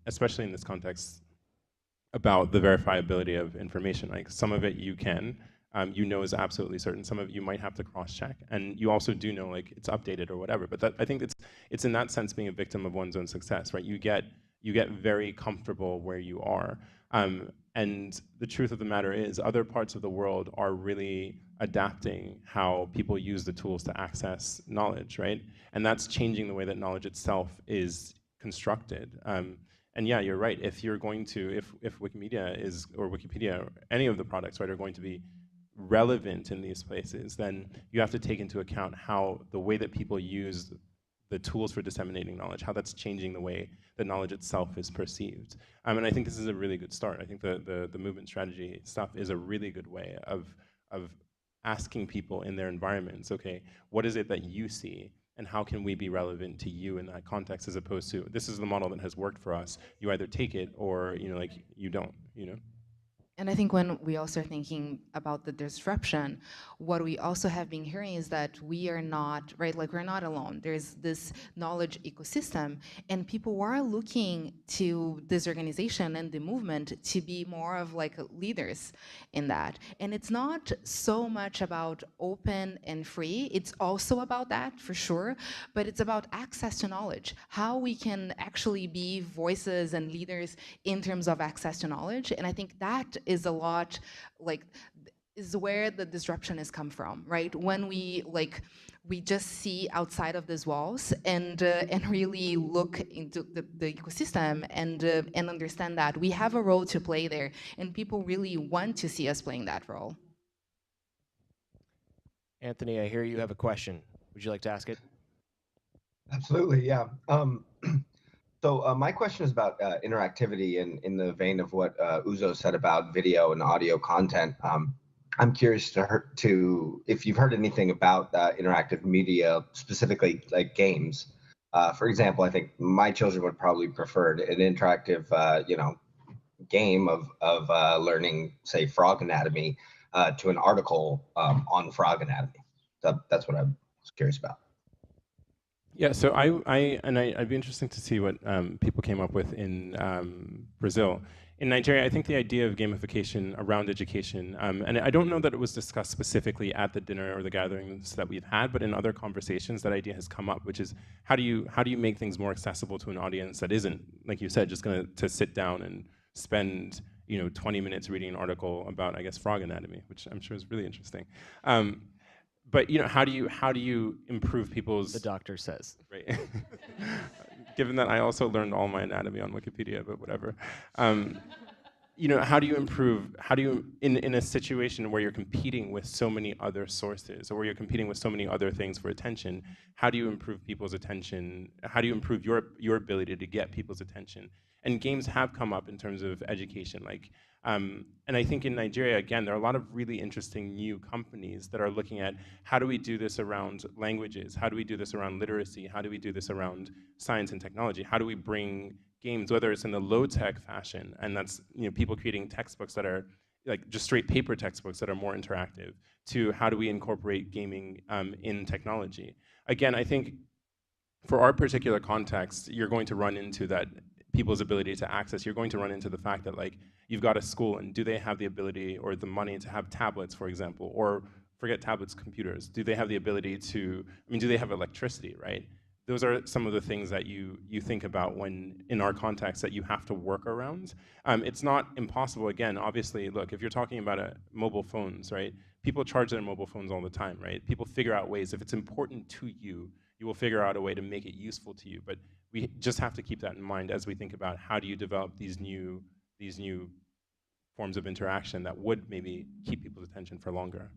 especially in this context, about the verifiability of information. Like some of it you can, is absolutely certain. Some of it you might have to cross-check, and you also do know like it's updated or whatever. But that, I think it's in that sense being a victim of one's own success, right? You get very comfortable where you are, and the truth of the matter is, other parts of the world are really adapting how people use the tools to access knowledge, right? And that's changing the way that knowledge itself is constructed. And yeah, you're right. If you're going to, if Wikimedia is, or Wikipedia, or any of the products, right, are going to be relevant in these places, then you have to take into account how the way that people use the tools for disseminating knowledge, how that's changing the way that knowledge itself is perceived. And I think this is a really good start. I think the movement strategy stuff is a really good way of asking people in their environments, okay, what is it that you see and how can we be relevant to you in that context, as opposed to this is the model that has worked for us. You either take it or like you don't. And I think when we also are thinking about the disruption, what we also have been hearing is that we are not, right, like we're not alone. There's this knowledge ecosystem, and people are looking to this organization and the movement to be more of like leaders in that. And it's not so much about open and free, it's also about that for sure, but it's about access to knowledge, how we can actually be voices and leaders in terms of access to knowledge. And I think that is a lot like is where the disruption has come from, right? When we just see outside of these walls and really look into the ecosystem and understand that we have a role to play there, and people really want to see us playing that role. Anthony, I hear you have a question. Would you like to ask it? Absolutely, yeah. So my question is about interactivity in the vein of what Uzo said about video and audio content. I'm curious to if you've heard anything about interactive media, specifically like games. For example, I think my children would probably prefer an interactive, game of learning, say, frog anatomy, to an article on frog anatomy. So that's what I was curious about. Yeah, so I'd be interesting to see what people came up with in Brazil. In Nigeria, I think the idea of gamification around education, and I don't know that it was discussed specifically at the dinner or the gatherings that we've had, but in other conversations, that idea has come up, which is how do you make things more accessible to an audience that isn't, like you said, just going to sit down and spend 20 minutes reading an article about, I guess, frog anatomy, which I'm sure is really interesting. But how do you improve people's? The doctor says. Right. Given that I also learned all my anatomy on Wikipedia, but whatever. How do you improve? How do you, in a situation where you're competing with so many other sources, or where you're competing with so many other things for attention, how do you improve people's attention? How do you improve your ability to get people's attention? And games have come up in terms of education, and I think in Nigeria, again, there are a lot of really interesting new companies that are looking at how do we do this around languages? How do we do this around literacy? How do we do this around science and technology? How do we bring games, whether it's in the low-tech fashion, and that's people creating textbooks that are like just straight paper textbooks that are more interactive, to how do we incorporate gaming in technology? Again, I think for our particular context, you're going to run into that people's ability to access. You're going to run into the fact that you've got a school, and do they have the ability or the money to have tablets, for example, or forget tablets, computers? Do they have the ability to? Do they have electricity, right? Those are some of the things that you think about when, in our context, that you have to work around. It's not impossible. Again, obviously, look, if you're talking about mobile phones, right? People charge their mobile phones all the time, right? People figure out ways. If it's important to you, you will figure out a way to make it useful to you. But we just have to keep that in mind as we think about how do you develop these new forms of interaction that would maybe keep people's attention for longer.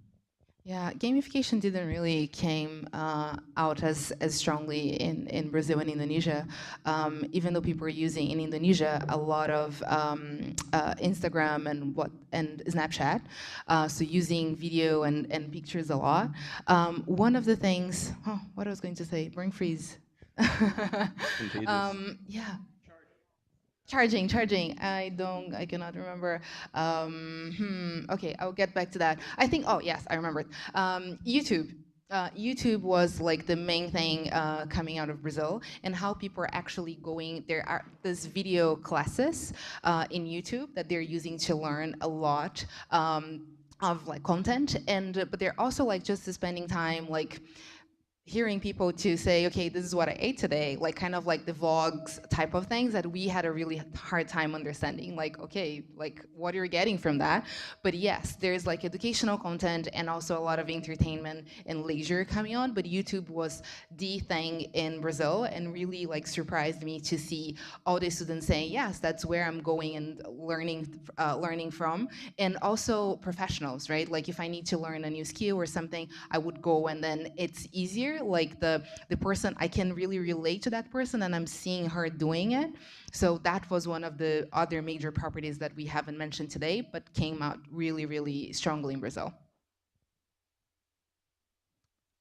Yeah, gamification didn't really came out as strongly in Brazil and Indonesia, even though people are using in Indonesia a lot of Instagram and Snapchat, so using video and pictures a lot. One of the things, what I was going to say, brain freeze. Yeah. Charging. I cannot remember. Okay, I'll get back to that. I think, oh yes, I remembered. YouTube. YouTube was like the main thing coming out of Brazil, and how people are actually going. There are these video classes in YouTube that they're using to learn a lot of content, but they're also just spending time hearing people to say, okay, this is what I ate today, kind of the vlogs type of things that we had a really hard time understanding. Okay, what you're getting from that. But yes, there's educational content and also a lot of entertainment and leisure coming on. But YouTube was the thing in Brazil, and really surprised me to see all the students saying, yes, that's where I'm going and learning from. And also professionals, right? If I need to learn a new skill or something, I would go, and then it's easier. The person, I can really relate to that person, and I'm seeing her doing it. So that was one of the other major properties that we haven't mentioned today, but came out really, really strongly in Brazil.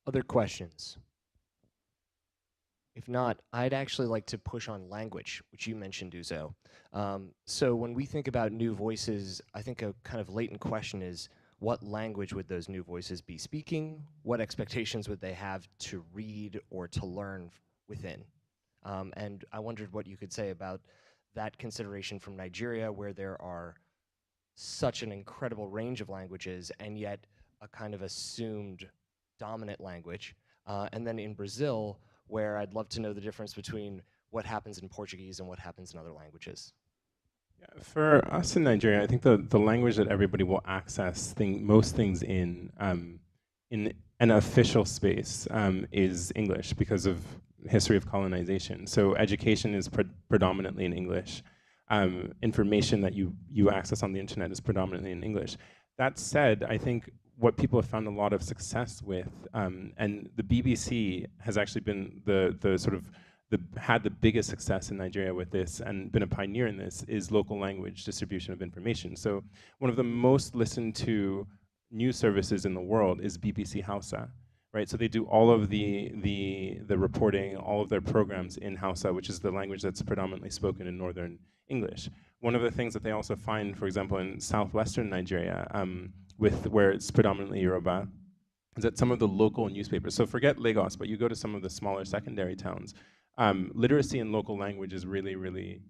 Other questions? If not, I'd actually like to push on language, which you mentioned, Uzo. So when we think about new voices, I think a kind of latent question is, what language would those new voices be speaking? What expectations would they have to read or to learn within? And I wondered what you could say about that consideration from Nigeria, where there are such an incredible range of languages and yet a kind of assumed dominant language. And then in Brazil, where I'd love to know the difference between what happens in Portuguese and what happens in other languages. Yeah, for us in Nigeria, I think the language that everybody will access most things in an official space is English because of history of colonization. So education is predominantly in English. Information that you access on the internet is predominantly in English. That said, I think what people have found a lot of success with, and the BBC has actually been the sort of had the biggest success in Nigeria with this and been a pioneer in this, is local language distribution of information. So one of the most listened to news services in the world is BBC Hausa, right? So they do all of the reporting, all of their programs in Hausa, which is the language that's predominantly spoken in Northern English. One of the things that they also find, for example, in southwestern Nigeria, where it's predominantly Yoruba, is that some of the local newspapers, so forget Lagos, but you go to some of the smaller secondary towns, literacy in local language is really, really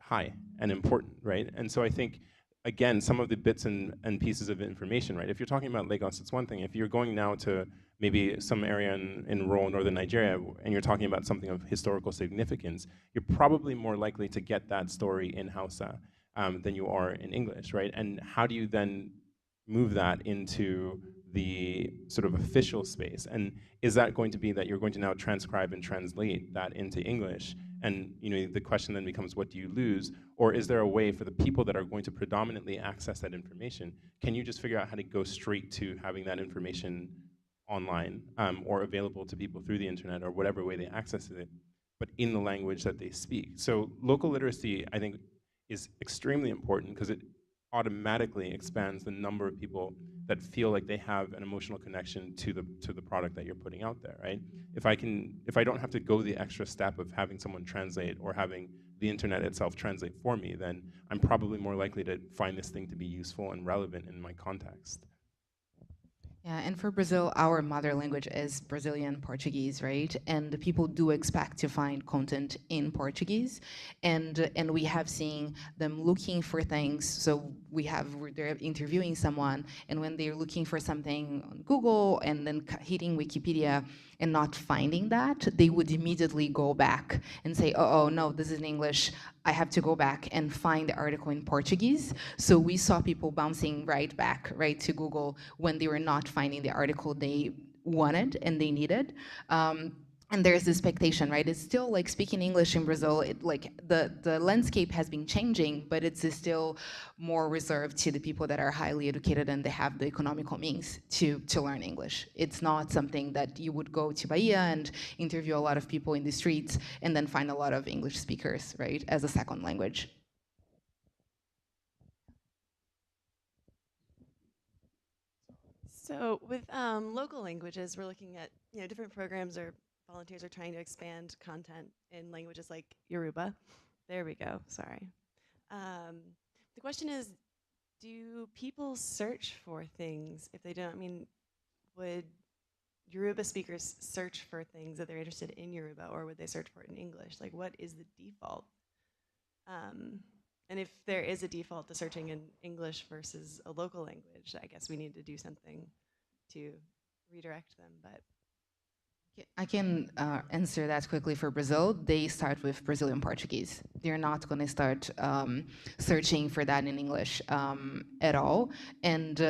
high and important, right? And so I think, again, some of the bits and pieces of information, right? If you're talking about Lagos, it's one thing. If you're going now to maybe some area in rural northern Nigeria and you're talking about something of historical significance, you're probably more likely to get that story in Hausa than you are in English, right? And how do you then move that into the sort of official space? And is that going to be that you're going to now transcribe and translate that into English? And the question then becomes, what do you lose? Or is there a way for the people that are going to predominantly access that information, can you just figure out how to go straight to having that information online or available to people through the internet or whatever way they access it, but in the language that they speak? So local literacy, I think, is extremely important because it automatically expands the number of people that feel like they have an emotional connection to the product that you're putting out there, right? If I don't have to go the extra step of having someone translate or having the internet itself translate for me, then I'm probably more likely to find this thing to be useful and relevant in my context. Yeah, and for Brazil, our mother language is Brazilian Portuguese, right? And the people do expect to find content in Portuguese, and we have seen them looking for things. So they're interviewing someone, and when they're looking for something on Google and then hitting Wikipedia and not finding that, they would immediately go back and say, oh no, this is in English. I have to go back and find the article in Portuguese. So we saw people bouncing right back, right to Google when they were not finding the article they wanted and they needed. And there's this expectation, right? It's still like speaking English in Brazil, the landscape has been changing, but it's still more reserved to the people that are highly educated and they have the economical means to learn English. It's not something that you would go to Bahia and interview a lot of people in the streets and then find a lot of English speakers, right, as a second language. So with local languages, we're looking at different programs or volunteers are trying to expand content in languages like Yoruba. There we go. Sorry. The question is, do people search for things if they don't? I mean, would Yoruba speakers search for things that they're interested in Yoruba, or would they search for it in English? Like, what is the default? And if there is a default to searching in English versus a local language, I guess we need to do something to redirect them. But I can answer that quickly for Brazil. They start with Brazilian Portuguese. They're not going to start searching for that in English at all. And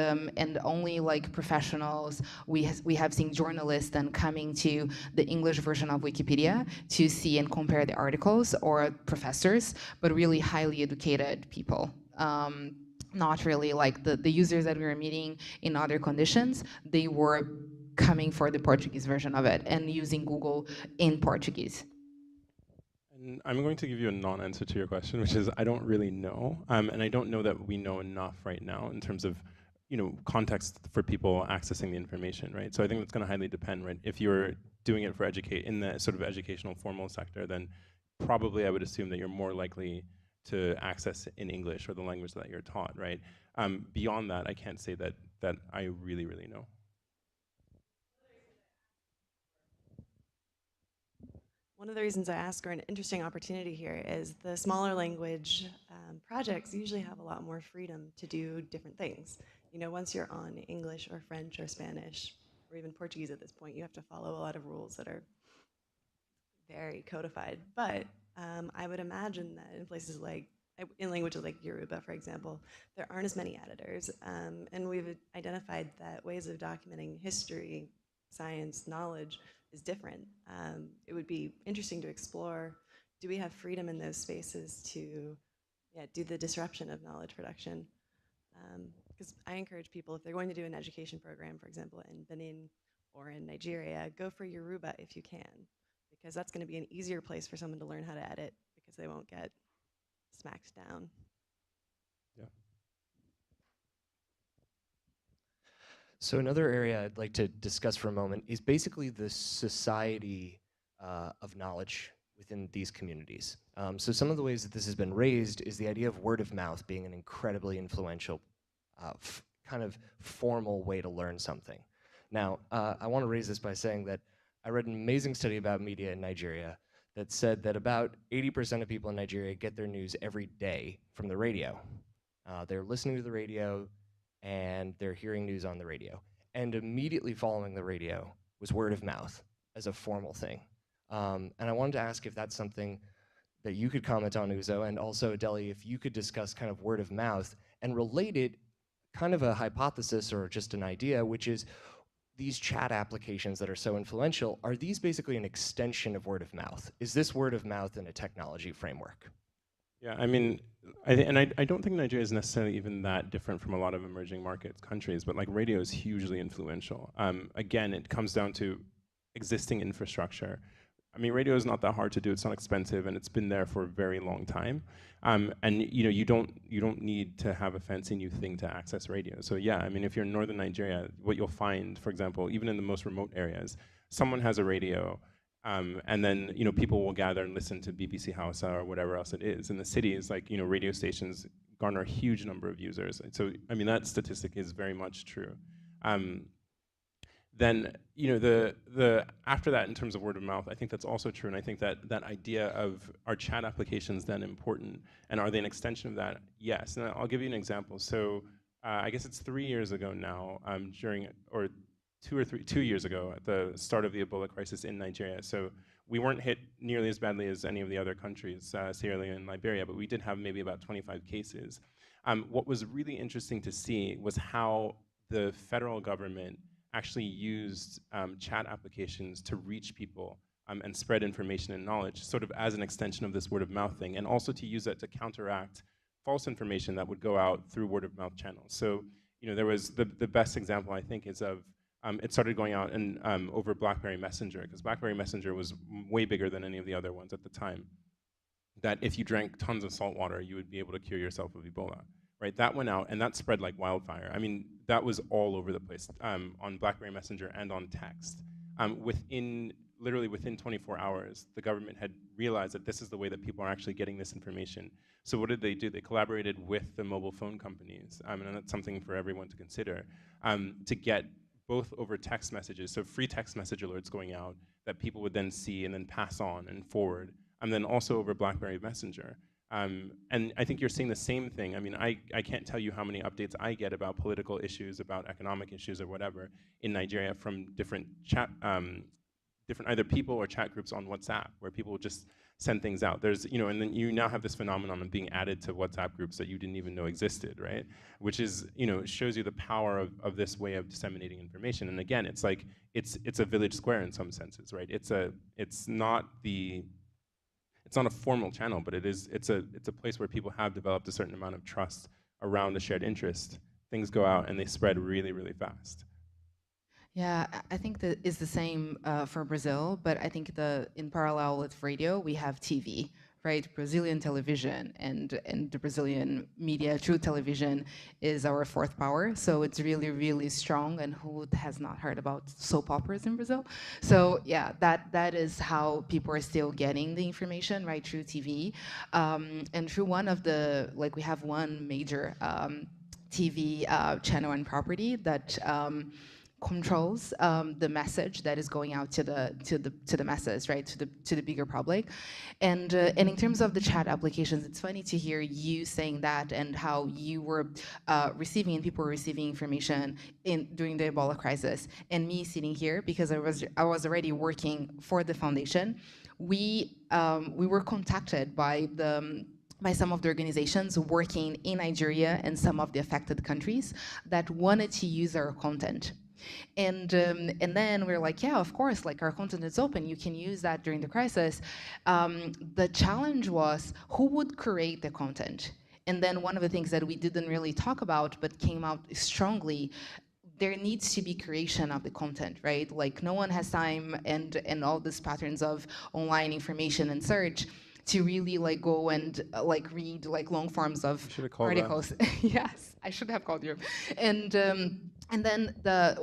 only like professionals, we have seen journalists then coming to the English version of Wikipedia to see and compare the articles, or professors, but really highly educated people. Not really like the users that we were meeting in other conditions. They were coming for the Portuguese version of it and using Google in Portuguese. And I'm going to give you a non-answer to your question, which is I don't really know. And I don't know that we know enough right now in terms of, context for people accessing the information, right? So I think that's going to highly depend, right? If you're doing it for in the sort of educational formal sector, then probably I would assume that you're more likely to access in English or the language that you're taught, right? Beyond that, I can't say that I really, really know. One of the reasons I ask, or an interesting opportunity here, is the smaller language projects usually have a lot more freedom to do different things. Once you're on English or French or Spanish, or even Portuguese at this point, you have to follow a lot of rules that are very codified. But I would imagine that in languages like Yoruba, for example, there aren't as many editors. And we've identified that ways of documenting history, science, knowledge is different. It would be interesting to explore, do we have freedom in those spaces to do the disruption of knowledge production? Because I encourage people, if they're going to do an education program, for example, in Benin or in Nigeria, go for Yoruba if you can, because that's going to be an easier place for someone to learn how to edit because they won't get smacked down. Yeah. So another area I'd like to discuss for a moment is basically the society of knowledge within these communities. So some of the ways that this has been raised is the idea of word of mouth being an incredibly influential kind of formal way to learn something. Now, I want to raise this by saying that I read an amazing study about media in Nigeria that said that about 80% of people in Nigeria get their news every day from the radio. They're listening to the radio and they're hearing news on the radio. And immediately following the radio was word of mouth as a formal thing. And I wanted to ask if that's something that you could comment on, Uzo, and also, Adeli, if you could discuss kind of word of mouth and relate it, kind of a hypothesis or just an idea, which is these chat applications that are so influential, are these basically an extension of word of mouth? Is this word of mouth in a technology framework? Yeah, I mean, I don't think Nigeria is necessarily even that different from a lot of emerging market countries, but like radio is hugely influential. Again, it comes down to existing infrastructure. I mean, radio is not that hard to do. It's not expensive, and it's been there for a very long time. And you don't need to have a fancy new thing to access radio. So yeah, I mean, if you're in northern Nigeria, what you'll find, for example, even in the most remote areas, someone has a radio. And then people will gather and listen to BBC Hausa or whatever else it is. In the cities, like radio stations garner a huge number of users. And so I mean that statistic is very much true. Then the after that, in terms of word of mouth, I think that's also true. And I think that that idea of, are chat applications then important, and are they an extension of that? Yes. And I'll give you an example. So I guess it's 3 years ago now, during, or 2 years ago, at the start of the Ebola crisis in Nigeria. So we weren't hit nearly as badly as any of the other countries, Sierra Leone and Liberia, but we did have maybe about 25 cases. What was really interesting to see was how the federal government actually used chat applications to reach people and spread information and knowledge, sort of as an extension of this word of mouth thing, and also to use that to counteract false information that would go out through word of mouth channels. So there was the best example, I think, is of it started going out and over BlackBerry Messenger, because BlackBerry Messenger was way bigger than any of the other ones at the time. That if you drank tons of salt water, you would be able to cure yourself of Ebola. Right? That went out and that spread like wildfire. I mean, that was all over the place on BlackBerry Messenger and on text. Literally within 24 hours, the government had realized that this is the way that people are actually getting this information. So what did they do? They collaborated with the mobile phone companies, and that's something for everyone to consider, to get both over text messages, so free text message alerts going out that people would then see and then pass on and forward, and then also over BlackBerry Messenger. And I think you're seeing the same thing. I mean, I can't tell you how many updates I get about political issues, about economic issues or whatever in Nigeria from different different either people or chat groups on WhatsApp, where people will just send things out. There's, and then you now have this phenomenon of being added to WhatsApp groups that you didn't even know existed, right? Which is, shows you the power of this way of disseminating information. And again, it's like, it's a village square in some senses, right? It's not a formal channel, but it's a place where people have developed a certain amount of trust around a shared interest. Things go out and they spread really, really fast. Yeah, I think that is the same for Brazil, but I think in parallel with radio, we have TV, right? Brazilian television and the Brazilian media through television is our fourth power. So it's really, really strong. And who has not heard about soap operas in Brazil? So yeah, that is how people are still getting the information, right, through TV. And through one of the, like we have one major TV channel and property that controls the message that is going out to the masses, right, to the bigger public, and in terms of the chat applications, it's funny to hear you saying that and how you were receiving and people were receiving information during the Ebola crisis, and me sitting here because I was already working for the foundation. We were contacted by some of the organizations working in Nigeria and some of the affected countries that wanted to use our content. And then we're like, yeah, of course, like our content is open. You can use that during the crisis. The challenge was who would create the content? And then one of the things that we didn't really talk about but came out strongly, there needs to be creation of the content, right? Like no one has time and all these patterns of online information and search to really like go and like read like long forms of articles. Yes, I should have called you. And then the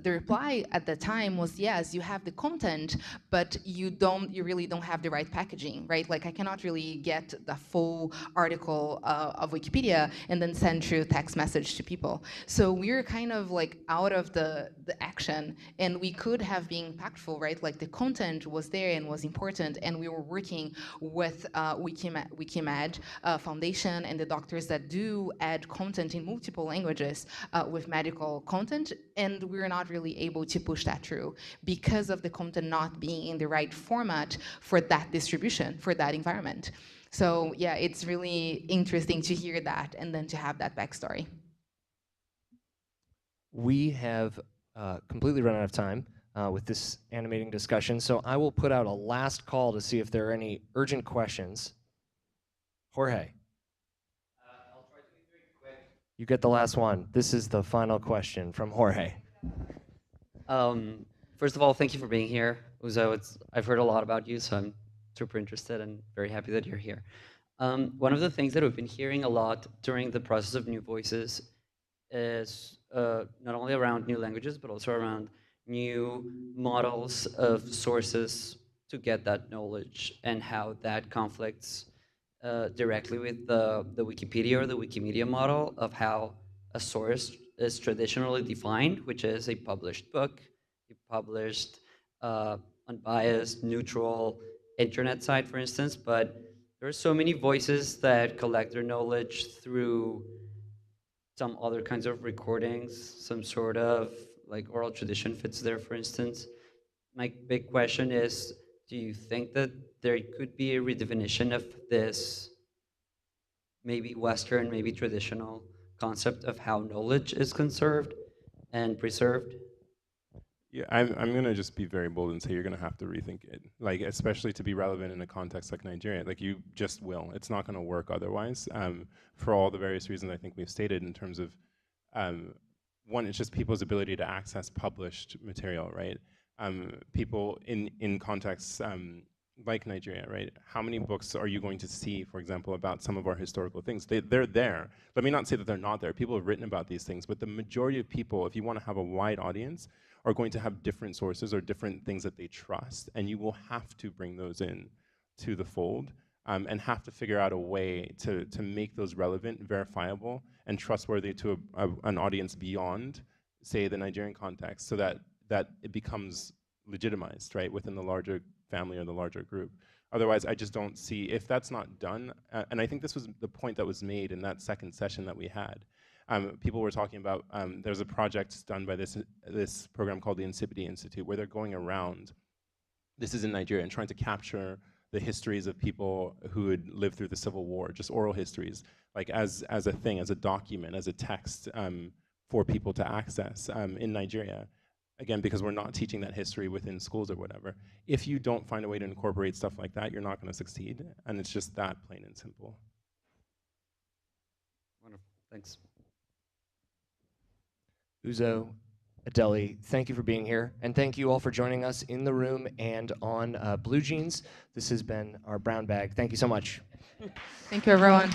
reply at the time was, yes, you have the content, but you really don't have the right packaging, right? Like I cannot really get the full article of Wikipedia and then send through text message to people. So we're kind of like out of the action, and we could have been impactful, right? Like the content was there and was important, and we were working with Wikimed Foundation and the doctors that do add content in multiple languages with medical content, and we're not really able to push that through because of the content not being in the right format for that distribution, for that environment. So yeah, it's really interesting to hear that and then to have that backstory. We have completely run out of time with this animating discussion, so I will put out a last call to see if there are any urgent questions. Jorge. I'll try to be very quick. You get the last one. This is the final question from Jorge. First of all, thank you for being here. Uzo, I've heard a lot about you, so I'm super interested and very happy that you're here. One of the things that we've been hearing a lot during the process of New Voices is not only around new languages, but also around new models of sources to get that knowledge and how that conflicts directly with the Wikipedia or the Wikimedia model of how a source is traditionally defined, which is a published book, a published, unbiased, neutral internet site, for instance. But there are so many voices that collect their knowledge through some other kinds of recordings, some sort of like oral tradition fits there, for instance. My big question is, do you think that there could be a redefinition of this maybe Western, maybe traditional concept of how knowledge is conserved and preserved? Yeah, I'm going to just be very bold and say you're going to have to rethink it, like especially to be relevant in a context like Nigeria. Like you just will. It's not going to work otherwise, for all the various reasons I think we've stated in terms of, one, it's just people's ability to access published material, right? People in contexts like Nigeria, right? How many books are you going to see, for example, about some of our historical things? They're there. Let me not say that they're not there. People have written about these things, but the majority of people, if you want to have a wide audience, are going to have different sources or different things that they trust, and you will have to bring those in to the fold and have to figure out a way to make those relevant, verifiable, and trustworthy to an audience beyond, say, the Nigerian context, so that it becomes legitimized, right, within the larger family or the larger group. Otherwise, I just don't see, if that's not done, and I think this was the point that was made in that second session that we had. People were talking about, there's a project done by this program called the Insipidi Institute, where they're going around, this is in Nigeria, and trying to capture the histories of people who had lived through the Civil War, just oral histories, like as a thing, as a document, as a text for people to access in Nigeria. Again, because we're not teaching that history within schools or whatever. If you don't find a way to incorporate stuff like that, you're not going to succeed, and it's just that plain and simple. Wonderful, thanks. Uzo, Adeli, thank you for being here. And thank you all for joining us in the room and on Blue Jeans. This has been our brown bag. Thank you so much. Thank you, everyone.